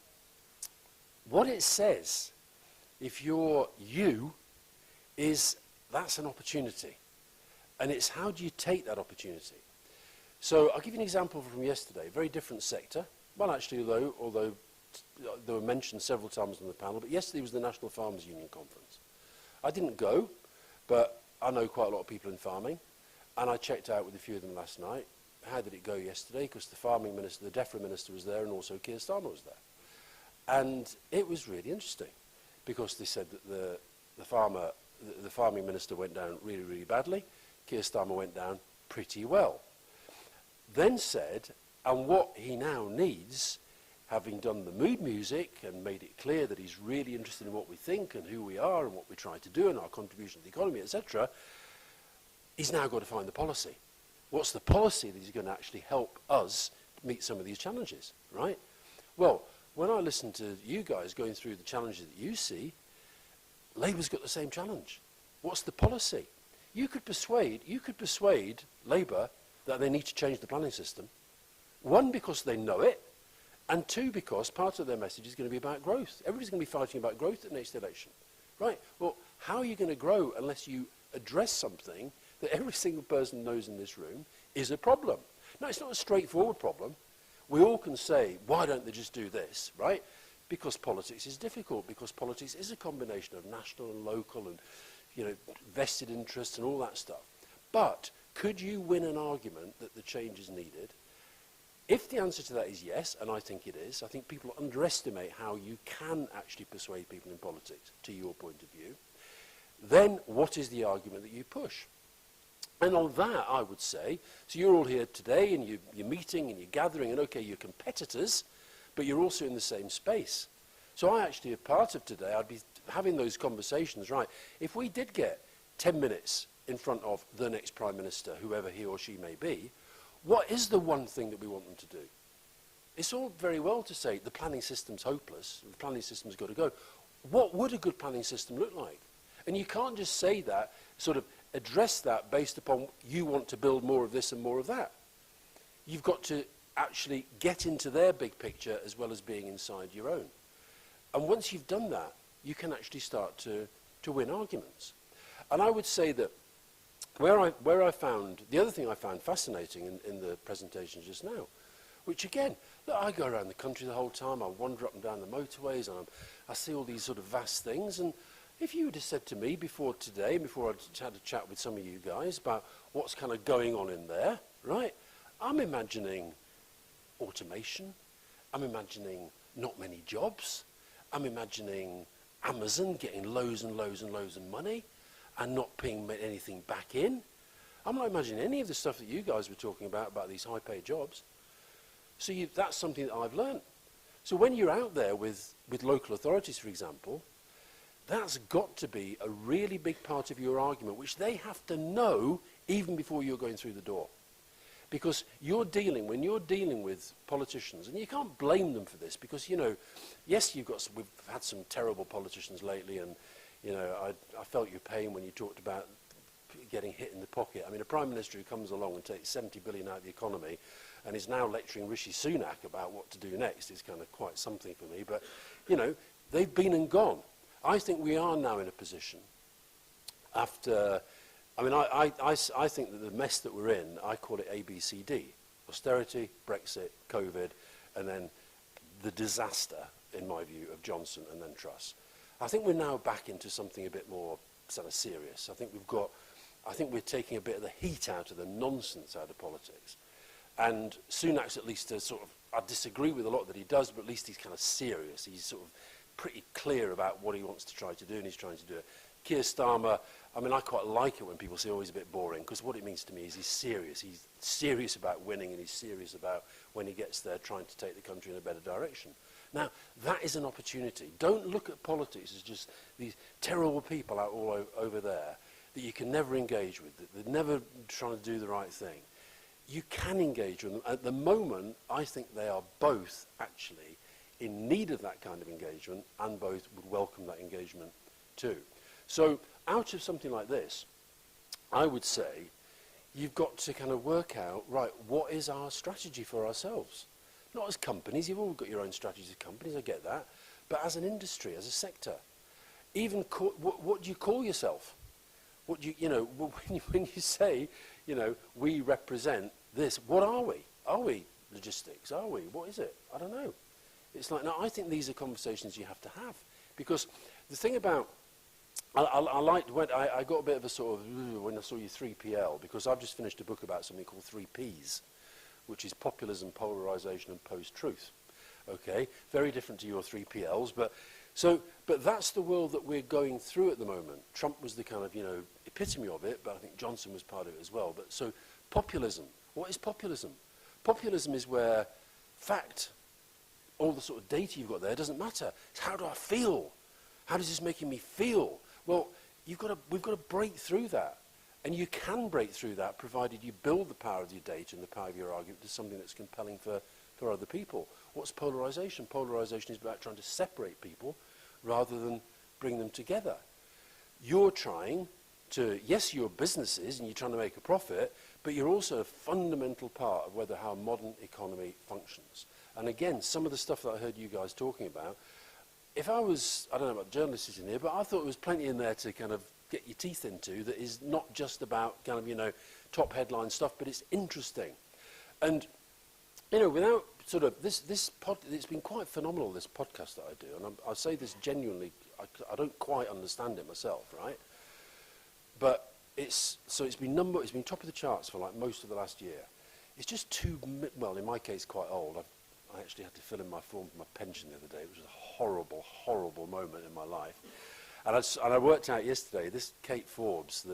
S9: what it says, if you're you, is that's an opportunity. And it's how do you take that opportunity? So I'll give you an example from yesterday, very different sector. Well, actually, although they were mentioned several times on the panel, but yesterday was the National Farmers Union Conference. I didn't go, but I know quite a lot of people in farming, and I checked out with a few of them last night. How did it go yesterday? Because the farming minister, the DEFRA minister was there, and also Keir Starmer was there. And it was really interesting, because they said that the farming minister went down really, really badly. Keir Starmer went down pretty well. Then said, and what he now needs, having done the mood music and made it clear that he's really interested in what we think and who we are and what we try to do and our contribution to the economy, etc., he's now got to find the policy. What's the policy that is going to actually help us meet some of these challenges, right? Well, when I listen to you guys going through the challenges that you see, Labour's got the same challenge. What's the policy? You could persuade Labour that they need to change the planning system. One, because they know it, and two, because part of their message is going to be about growth. Everybody's going to be fighting about growth at the next election. Right? Well, how are you going to grow unless you address something that every single person knows in this room is a problem? Now, it's not a straightforward problem. We all can say, why don't they just do this, right? Because politics is difficult, because politics is a combination of national and local and, you know, vested interests and all that stuff. But could you win an argument that the change is needed? If the answer to that is yes, and I think it is, I think people underestimate how you can actually persuade people in politics, to your point of view, then what is the argument that you push? And on that, I would say, so you're all here today, and you're meeting, and you're gathering, and okay, you're competitors, but you're also in the same space. So I actually, as part of today, I'd be having those conversations, right? If we did get 10 minutes in front of the next Prime Minister, whoever he or she may be, what is the one thing that we want them to do? It's all very well to say the planning system's hopeless, the planning system's got to go. What would a good planning system look like? And you can't just say that, sort of address that based upon you want to build more of this and more of that. You've got to actually get into their big picture as well as being inside your own. And once you've done that, you can actually start to win arguments. And I would say that where I found, the other thing I found fascinating in the presentation just now, which again, look, I go around the country the whole time, I wander up and down the motorways, and I see all these sort of vast things, and if you would have said to me before today, before I'd had a chat with some of you guys about what's kind of going on in there, right, I'm imagining automation, I'm imagining not many jobs, I'm imagining Amazon getting loads and loads and loads of money and not paying anything back in. I'm not imagining any of the stuff that you guys were talking about these high-paid jobs. So that's something that I've learned. So when you're out there with local authorities, for example, that's got to be a really big part of your argument, which they have to know even before you're going through the door. Because when you're dealing with politicians, and you can't blame them for this, because, you know, yes, we've had some terrible politicians lately, and, you know, I felt your pain when you talked about getting hit in the pocket. I mean, a Prime Minister who comes along and takes 70 billion out of the economy and is now lecturing Rishi Sunak about what to do next is kind of quite something for me. But, you know, they've been and gone. I think we are now in a position after, I mean, I think that the mess that we're in, I call it ABCD. Austerity, Brexit, COVID, and then the disaster, in my view, of Johnson and then Truss. I think we're now back into something a bit more sort of serious. I think we're taking a bit of the heat out of the nonsense out of politics. And Sunak's at least I disagree with a lot that he does, but at least he's kind of serious. He's sort of pretty clear about what he wants to try to do, and he's trying to do it. Keir Starmer, I mean, I quite like it when people say, oh, he's a bit boring, because what it means to me is he's serious. He's serious about winning, and he's serious about when he gets there trying to take the country in a better direction. Now, that is an opportunity. Don't look at politics as just these terrible people out all over there that you can never engage with, that they're never trying to do the right thing. You can engage with them. At the moment, I think they are both actually in need of that kind of engagement, and both would welcome that engagement too. So out of something like this, I would say you've got to kind of work out, right, what is our strategy for ourselves? Not as companies, you've all got your own strategies as companies, I get that, but as an industry, as a sector. Even, what do you call yourself? What do you know, when you say, you know, we represent this, what are we? Are we logistics? Are we? What is it? I don't know. It's like, no, I think these are conversations you have to have. Because the thing about, I got a bit of a sort of, when I saw you 3PL, because I've just finished a book about something called 3Ps, which is populism, polarization, and post-truth. Okay, very different to your 3PLs, but that's the world that we're going through at the moment. Trump was the kind of, you know, epitome of it, but I think Johnson was part of it as well. But so populism, what is populism? Populism is where fact, all the sort of data you've got there doesn't matter. It's how do I feel? How does this making me feel? Well, we've got to break through that. And you can break through that provided you build the power of your data and the power of your argument to something that's compelling for other people. What's polarization? Polarization is about trying to separate people rather than bring them together. You're trying to, yes, you're businesses and you're trying to make a profit, but you're also a fundamental part of how a modern economy functions. And again, some of the stuff that I heard you guys talking about, if I was, I don't know about journalists in here, but I thought there was plenty in there to kind of get your teeth into that is not just about kind of, you know, top headline stuff, but it's interesting. And, you know, without sort of, it's been quite phenomenal, this podcast that I do, and I say this genuinely, I don't quite understand it myself, right? But it's been top of the charts for like most of the last year. It's just well, in my case, quite old. I actually had to fill in my form for my pension the other day, which was a horrible, horrible moment in my life. And I worked out yesterday, this Kate Forbes,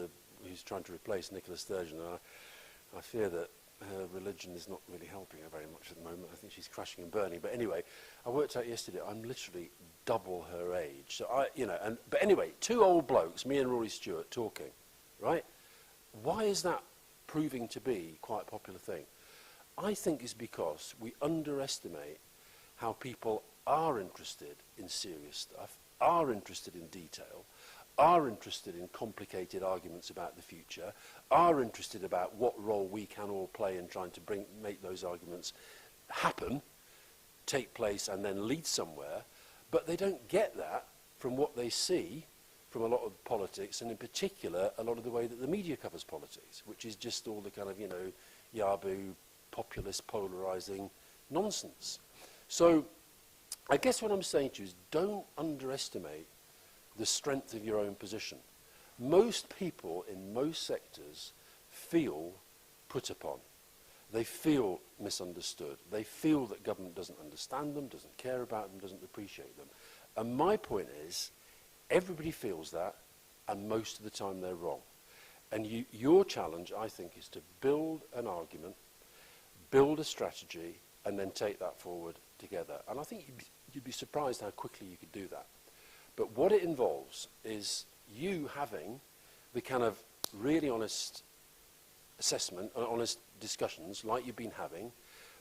S9: who's trying to replace Nicola Sturgeon, and I fear that her religion is not really helping her very much at the moment. I think she's crashing and burning. But anyway, I worked out yesterday, I'm literally double her age. So but anyway, two old blokes, me and Rory Stewart, talking, right? Why is that proving to be quite a popular thing? I think it's because we underestimate how people are interested in serious stuff, are interested in detail, are interested in complicated arguments about the future, are interested about what role we can all play in trying to make those arguments happen, take place and then lead somewhere, but they don't get that from what they see from a lot of politics, and in particular a lot of the way that the media covers politics, which is just all the kind of, yaboo, populist, polarising nonsense. So I guess what I'm saying to you is don't underestimate the strength of your own position. Most people in most sectors feel put upon. They feel misunderstood. They feel that government doesn't understand them, doesn't care about them, doesn't appreciate them. And my point is, everybody feels that, and most of the time they're wrong. And your challenge, I think, is to build an argument, build a strategy, and then take that forward together. And I think you'd be surprised how quickly you could do that. But what it involves is you having the kind of really honest assessment and honest discussions like you've been having,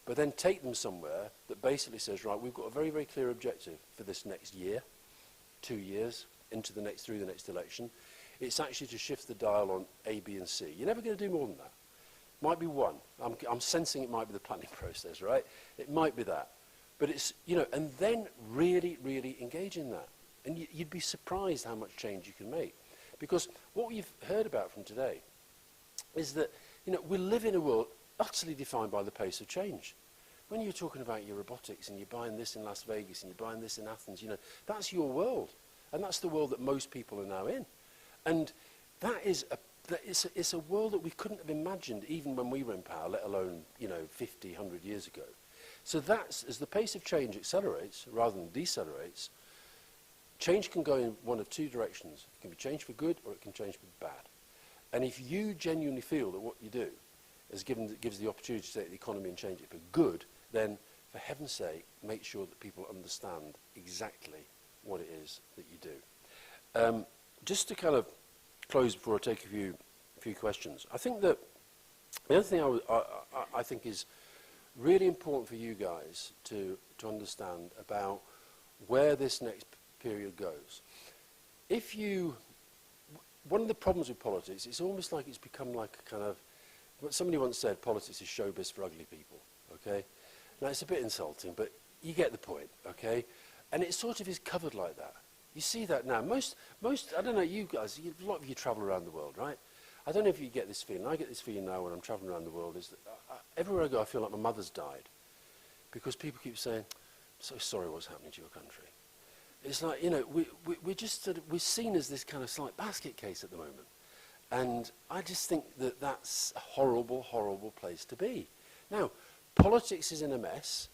S9: but then take them somewhere that basically says, right, we've got a very, very clear objective for this next year, 2 years, through the next election. It's actually to shift the dial on A, B, and C. You're never going to do more than that. Might be one. I'm sensing it might be the planning process, right? It might be that. But it's, and then really, really engage in that. And you'd be surprised how much change you can make. Because what we've heard about from today is that, we live in a world utterly defined by the pace of change. When you're talking about your robotics and you're buying this in Las Vegas and you're buying this in Athens, that's your world. And that's the world that most people are now in. And it's a world that we couldn't have imagined even when we were in power, let alone, 50, 100 years ago. So as the pace of change accelerates rather than decelerates, change can go in one of two directions. It can be change for good or it can change for bad. And if you genuinely feel that what you do gives the opportunity to take the economy and change it for good, then for heaven's sake, make sure that people understand exactly what it is that you do. Just to kind of close before I take a few questions, I think that the other thing I think is really important for you guys to understand about where this next period goes. One of the problems with politics, it's almost like it's become like a kind of, what somebody once said, politics is showbiz for ugly people, okay? Now, it's a bit insulting, but you get the point, okay? And it sort of is covered like that. You see that now. Most I don't know, you guys, a lot of you travel around the world, right? I don't know if you get this feeling. I get this feeling now when I'm traveling around the world, is that everywhere I go, I feel like my mother's died. Because people keep saying, I'm so sorry what's happening to your country. It's like, we're seen as this kind of slight basket case at the moment. And I just think that that's a horrible, horrible place to be. Now, politics is in a mess.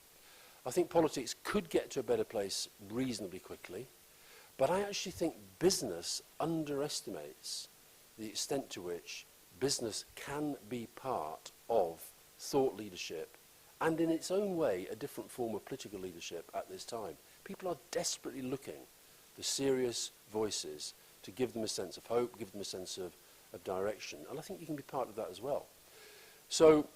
S9: I think politics could get to a better place reasonably quickly. But I actually think business underestimates the extent to which business can be part of thought leadership and in its own way a different form of political leadership at this time. People are desperately looking for serious voices to give them a sense of hope, give them a sense of direction. And I think you can be part of that as well. So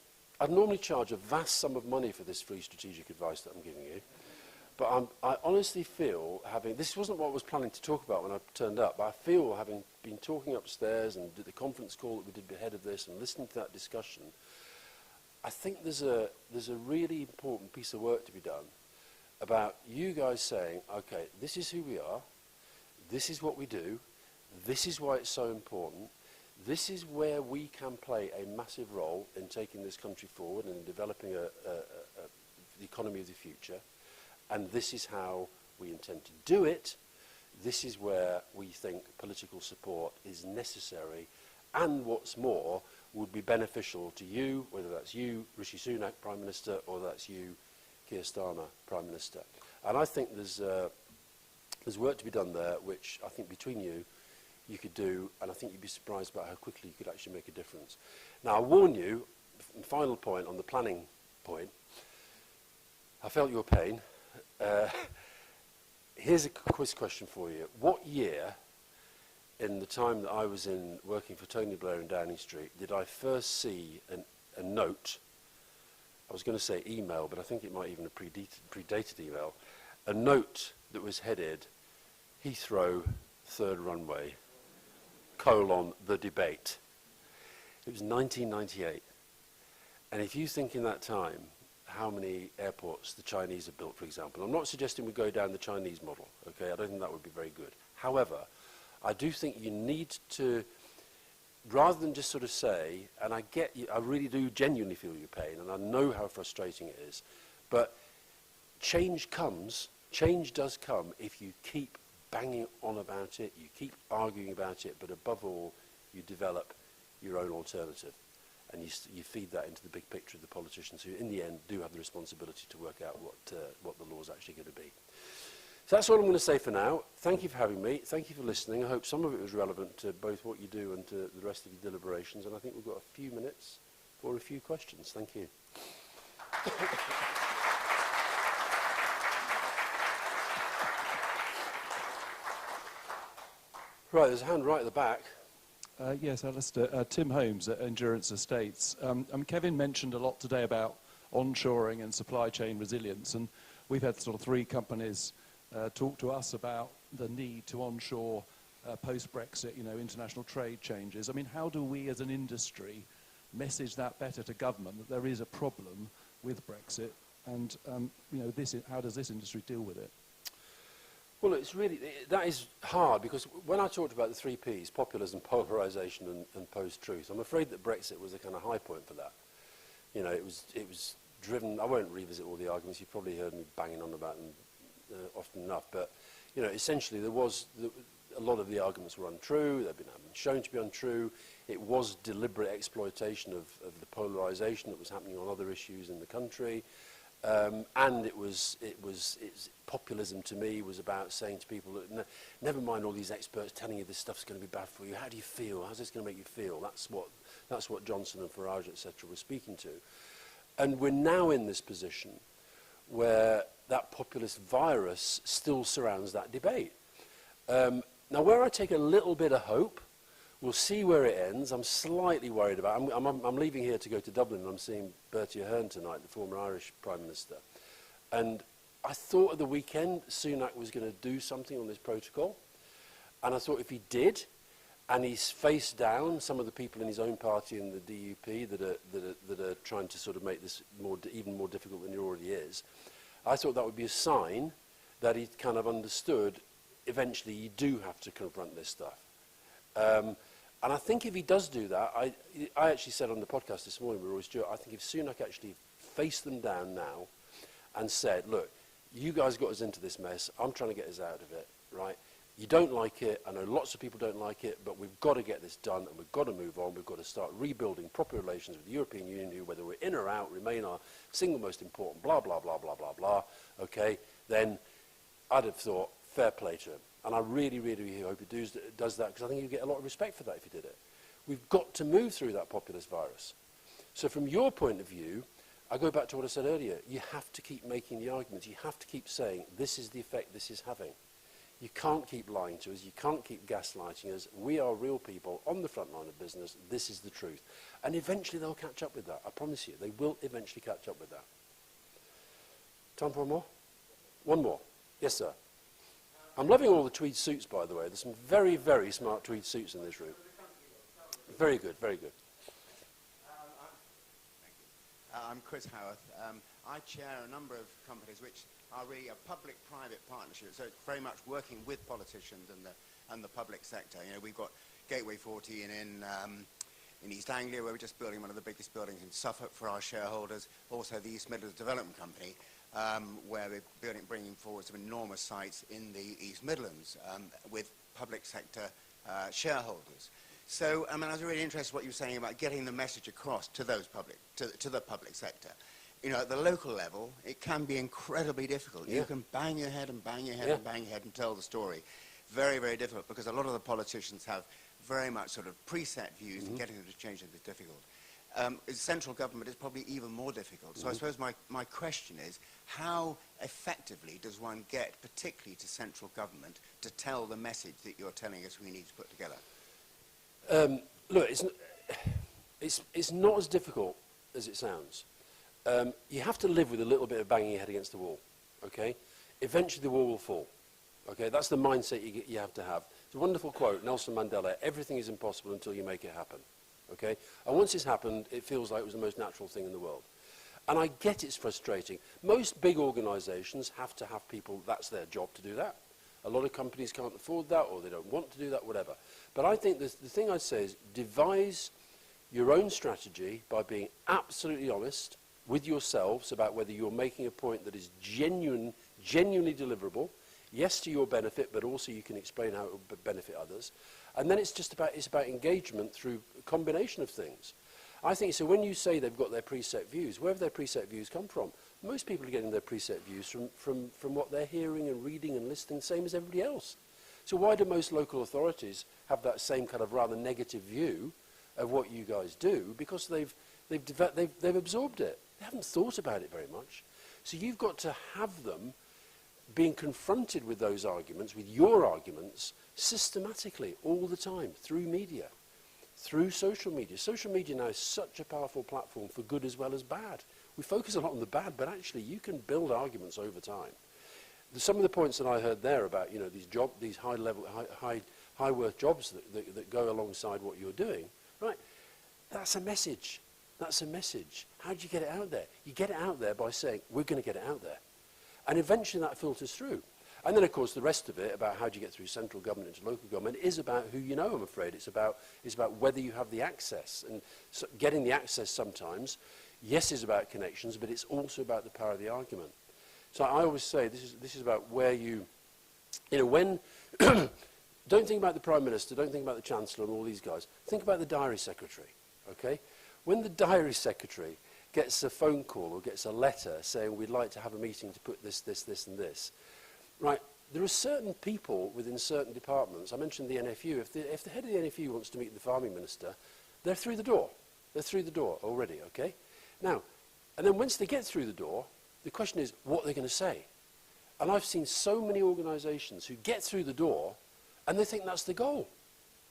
S9: I'd normally charge a vast sum of money for this free strategic advice that I'm giving you. But I honestly feel, this wasn't what I was planning to talk about when I turned up, but I feel, having been talking upstairs and did the conference call that we did ahead of this and listening to that discussion, I think there's a really important piece of work to be done about you guys saying, okay, this is who we are, this is what we do, this is why it's so important, this is where we can play a massive role in taking this country forward and in developing the economy of the future, and this is how we intend to do it. This is where we think political support is necessary, and what's more, would be beneficial to you, whether that's you, Rishi Sunak, Prime Minister, or that's you, Keir Starmer, Prime Minister. And I think there's work to be done there, which I think between you could do, and I think you'd be surprised about how quickly you could actually make a difference. Now, I warn you, final point on the planning point, I felt your pain. Here's a quiz question for you. What year, in the time that I was in working for Tony Blair in Downing Street, did I first see a note, I was going to say email, but I think it might even have predated email, a note that was headed, Heathrow, third runway, : the debate. It was 1998. And if you think in that time how many airports the Chinese have built, for example, I'm not suggesting we go down the Chinese model, okay? I don't think that would be very good. However, I do think you need to, rather than just sort of say, and I get you, I really do genuinely feel your pain, and I know how frustrating it is, but change does come if you keep banging on about it, you keep arguing about it, but above all, you develop your own alternative. And you feed that into the big picture of the politicians who, in the end, do have the responsibility to work out what the law's actually going to be. So that's all I'm going to say for now. Thank you for having me. Thank you for listening. I hope some of it was relevant to both what you do and to the rest of your deliberations. And I think we've got a few minutes for a few questions. Thank you. Right, there's a hand right at the back.
S10: Yes, Alistair. Tim Holmes at Endurance Estates. Kevin mentioned a lot today about onshoring and supply chain resilience, and we've had sort of 3 companies talk to us about the need to onshore post-Brexit, international trade changes. I mean, how do we as an industry message that better to government, that there is a problem with Brexit, and how does this industry deal with it?
S9: Well, that is hard, because when I talked about the 3 Ps, populism, polarisation and post-truth, I'm afraid that Brexit was a kind of high point for that. It was driven, I won't revisit all the arguments, you've probably heard me banging on about them often enough, but essentially a lot of the arguments were untrue, they've been shown to be untrue. It was deliberate exploitation of the polarisation that was happening on other issues in the country. And it's populism to me was about saying to people that never mind all these experts telling you this stuff's going to be bad for you. How do you feel? How's this going to make you feel? That's what Johnson and Farage, etc., were speaking to. And we're now in this position where that populist virus still surrounds that debate. Now, where I take a little bit of hope, we'll see where it ends. I'm slightly worried about it. I'm leaving here to go to Dublin, and I'm seeing Bertie Ahern tonight, the former Irish Prime Minister. And I thought at the weekend Sunak was going to do something on this protocol. And I thought if he did, and he's faced down some of the people in his own party and the DUP that are trying to sort of make this even more difficult than it already is, I thought that would be a sign that he'd kind of understood eventually you do have to confront this stuff. And I think if he does do that, I actually said on the podcast this morning with Roy Stewart, I think if Sunak actually faced them down now and said, look, you guys got us into this mess, I'm trying to get us out of it, right? You don't like it, I know lots of people don't like it, but we've got to get this done and we've got to move on, we've got to start rebuilding proper relations with the European Union, who, whether we're in or out, remain our single most important, blah, blah, blah, blah, blah, blah, okay? Then I'd have thought, fair play to him. And I really, really hope he does that, because I think you get a lot of respect for that if he did it. We've got to move through that populist virus. So from your point of view, I go back to what I said earlier. You have to keep making the arguments. You have to keep saying, this is the effect this is having. You can't keep lying to us. You can't keep gaslighting us. We are real people on the front line of business. This is the truth. And eventually they'll catch up with that. I promise you, they will eventually catch up with that. Time for one more? One more. Yes, sir. I'm loving all the tweed suits, by the way. There's some very, very smart tweed suits in this room. Very good, very good.
S11: I'm Chris Howarth. I chair a number of companies which are really a public-private partnership, so it's very much working with politicians and the public sector. We've got Gateway 14 in East Anglia, where we're just building one of the biggest buildings in Suffolk for our shareholders. Also the East Midlands Development Company, where we're bringing forward some enormous sites in the East Midlands with public sector shareholders. So, I mean, I was really interested in what you were saying about getting the message across to those to the public sector. You know, at the local level, it can be incredibly difficult.
S9: Yeah.
S11: You can bang your head and bang your head
S9: Yeah.
S11: and bang your head and tell the story. Very, very difficult, because a lot of the politicians have very much sort of preset views, and getting them to change them is difficult. Central government is probably even more difficult. So I suppose my question is, how effectively does one get, particularly to central government, to tell the message that you're telling us we need to put together?
S9: Look, it's not as difficult as it sounds. You have to live with a little bit of banging your head against the wall, okay? Eventually the wall will fall, okay? That's the mindset you have to have. It's a wonderful quote, Nelson Mandela, everything is impossible until you make it happen, okay? And once it's happened, it feels like it was the most natural thing in the world. And I get it's frustrating. Most big organisations have to have people, that's their job to do that. A lot of companies can't afford that, or they don't want to do that, whatever. But I think the thing I'd say is devise your own strategy by being absolutely honest with yourselves about whether you're making a point that is genuinely deliverable, yes, to your benefit, but also you can explain how it will benefit others. And then it's about engagement through a combination of things. I think, so when you say they've got their preset views, where have their preset views come from? Most people are getting their preset views from what they're hearing and reading and listening, same as everybody else. So why do most local authorities have that same kind of rather negative view of what you guys do? Because they've absorbed it. They haven't thought about it very much. So you've got to have them being confronted with those arguments, with your arguments, systematically, all the time, through media, through social media. Social media now is such a powerful platform for good as well as bad. We focus a lot on the bad, but actually you can build arguments over time. Some of the points that I heard there about, you know, these high worth jobs that go alongside what you're doing, right? That's a message. That's a message. How do you get it out there? You get it out there by saying, we're going to get it out there. And eventually that filters through. And then, of course, the rest of it, about how do you get through central government into local government, is about who you know, I'm afraid. It's about whether you have the access. And so getting the access sometimes, yes, is about connections, but it's also about the power of the argument. So I always say this is about where you know, when... Don't think about the Prime Minister, don't think about the Chancellor and all these guys. Think about the Diary Secretary, okay? When the Diary Secretary gets a phone call or gets a letter saying we'd like to have a meeting to put this, and this, right, there are certain people within certain departments. I mentioned the NFU. If the head of the NFU wants to meet the Farming Minister, they're through the door. They're through the door already, okay? Now, and then once they get through the door, the question is what they're going to say. And I've seen so many organisations who get through the door and they think that's the goal.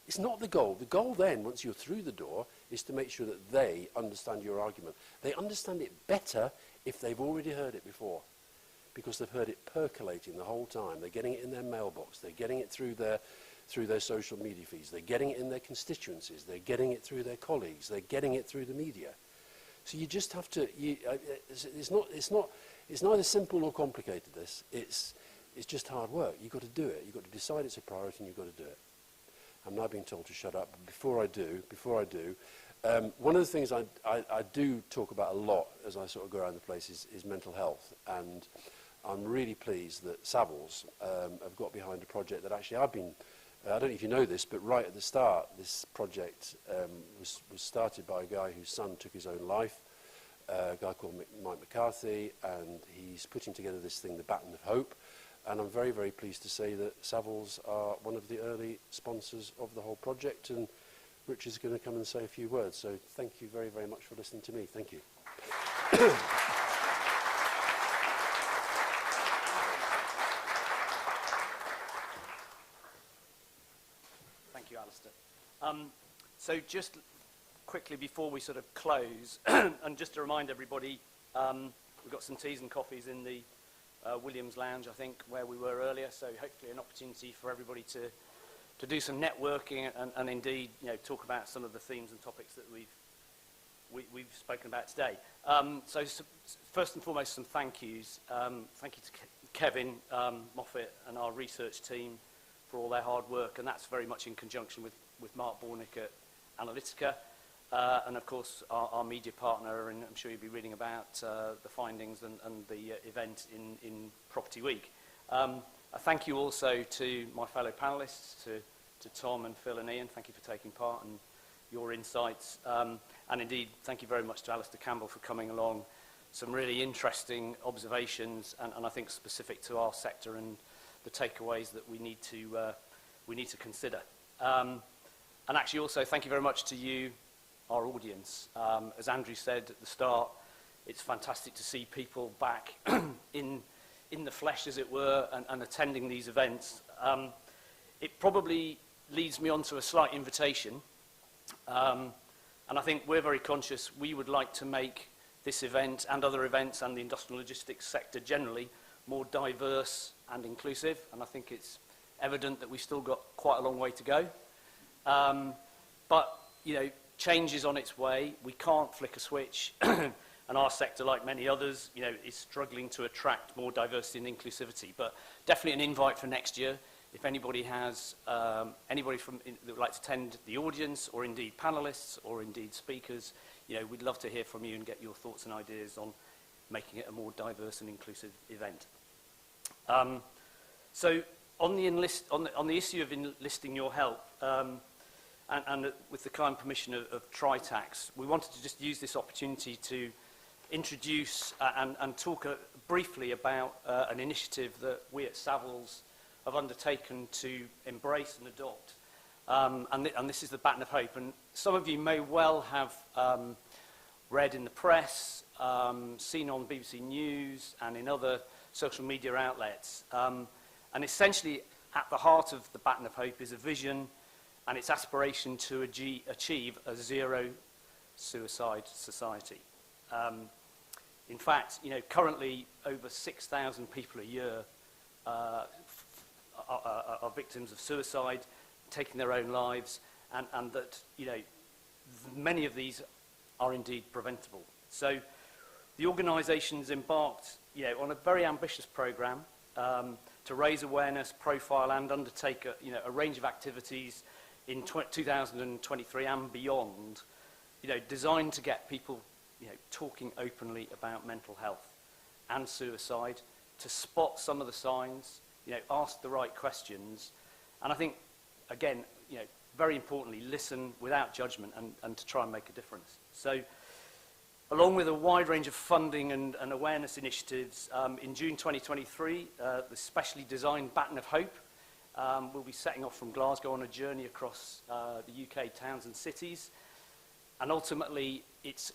S9: It's not the goal. The goal then, once you're through the door, is to make sure that they understand your argument. They understand it better if they've already heard it before, because they've heard it percolating the whole time. They're getting it in their mailbox. They're getting it through their social media feeds. They're getting it in their constituencies. They're getting it through their colleagues. They're getting it through the media. So you just have to... It's neither simple nor complicated, this. It's just hard work. You've got to do it. You've got to decide it's a priority and you've got to do it. I'm now being told to shut up, but before I do, one of the things I do talk about a lot as I sort of go around the place is mental health. And I'm really pleased that Savills have got behind a project that actually I've been, I don't know if you know this, but right at the start, this project was started by a guy whose son took his own life, a guy called Mike McCarthy, and he's putting together this thing, the Baton of Hope. And I'm very, very pleased to say that Savills are one of the early sponsors of the whole project, and Rich is going to come and say a few words. So thank you very, very much for listening to me. Thank you.
S12: Thank you, Alistair. So just quickly before we sort of close, and just to remind everybody, we've got some teas and coffees in the Williams Lounge, I think, where we were earlier, so hopefully an opportunity for everybody to do some networking and indeed, you know, talk about some of the themes and topics that we've spoken about today. So first and foremost, some thank yous. Thank you to Kevin Moffat and our research team for all their hard work, and that's very much in conjunction with Mark Bornick at Analytica. and of course our media partner, and I'm sure you'll be reading about the findings and the event in Property Week. A thank you also to my fellow panellists, to Tom and Phil and Ian. Thank you for taking part and your insights. And indeed, thank you very much to Alistair Campbell for coming along. Some really interesting observations, and I think specific to our sector and the takeaways that we need to consider. And actually also thank you very much to you, our audience. As Andrew said at the start, it's fantastic to see people back in the flesh, as it were, and attending these events. It probably leads me on to a slight invitation. And I think we're very conscious we would like to make this event and other events and the industrial logistics sector generally more diverse and inclusive. And I think it's evident that we've still got quite a long way to go. But, you know, change is on its way. We can't flick a switch. And our sector, like many others, you know, is struggling to attract more diversity and inclusivity. But definitely an invite for next year. If anybody has, anybody that would like to attend the audience, or indeed panellists, or indeed speakers, you know, we'd love to hear from you and get your thoughts and ideas on making it a more diverse and inclusive event. So on the issue of enlisting your help, and with the kind permission of Tritax, we wanted to just use this opportunity to introduce and talk briefly about an initiative that we at Savills have undertaken to embrace and adopt. And this is the Baton of Hope. And some of you may well have read in the press, seen on BBC News and in other social media outlets. And essentially, at the heart of the Baton of Hope is a vision and its aspiration to achieve a zero suicide society. In fact, you know, currently over 6,000 people a year are victims of suicide, taking their own lives, and that, you know, many of these are indeed preventable. So the organisation's embarked, you know, on a very ambitious programme to raise awareness, profile, and undertake a range of activities in 2023 and beyond, you know, designed to get people, you know, talking openly about mental health and suicide, to spot some of the signs, you know, ask the right questions, and I think, again, you know, very importantly, listen without judgment and to try and make a difference. So, along with a wide range of funding and awareness initiatives, in June 2023, the specially designed Baton of Hope will be setting off from Glasgow on a journey across the UK towns and cities, and ultimately, its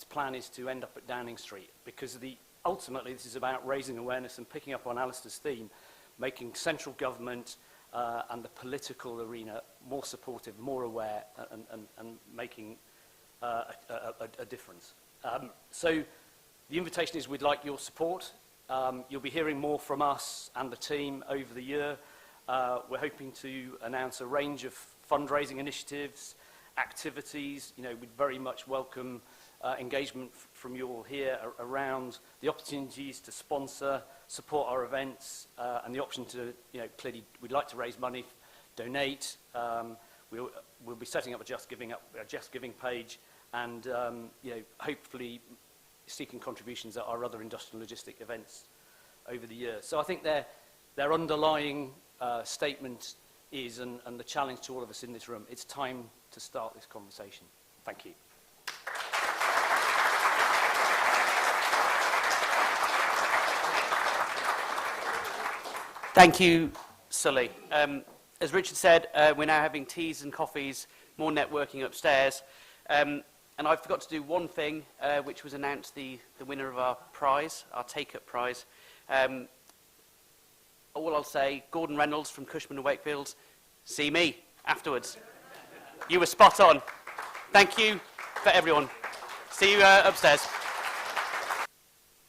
S12: plan is to end up at Downing Street, because ultimately, this is about raising awareness and picking up on Alistair's theme, making central government and the political arena more supportive, more aware, and making a difference. So the invitation is we'd like your support. You'll be hearing more from us and the team over the year. We're hoping to announce a range of fundraising initiatives, activities. You know, we'd very much welcome engagement from you all here around the opportunities to sponsor, support our events, and the option to, you know, clearly we'd like to raise money, donate. We'll be setting up a Just Giving page, and you know, hopefully seeking contributions at our other industrial logistic events over the year. So I think their underlying statement is, and the challenge to all of us in this room, it's time to start this conversation. Thank you.
S1: Thank you, Sully. As Richard said, we're now having teas and coffees, more networking upstairs. And I forgot to do one thing, which was announce the winner of our prize, our take-up prize. All I'll say, Gordon Reynolds from Cushman & Wakefield, see me afterwards. You were spot on. Thank you for everyone. See you upstairs.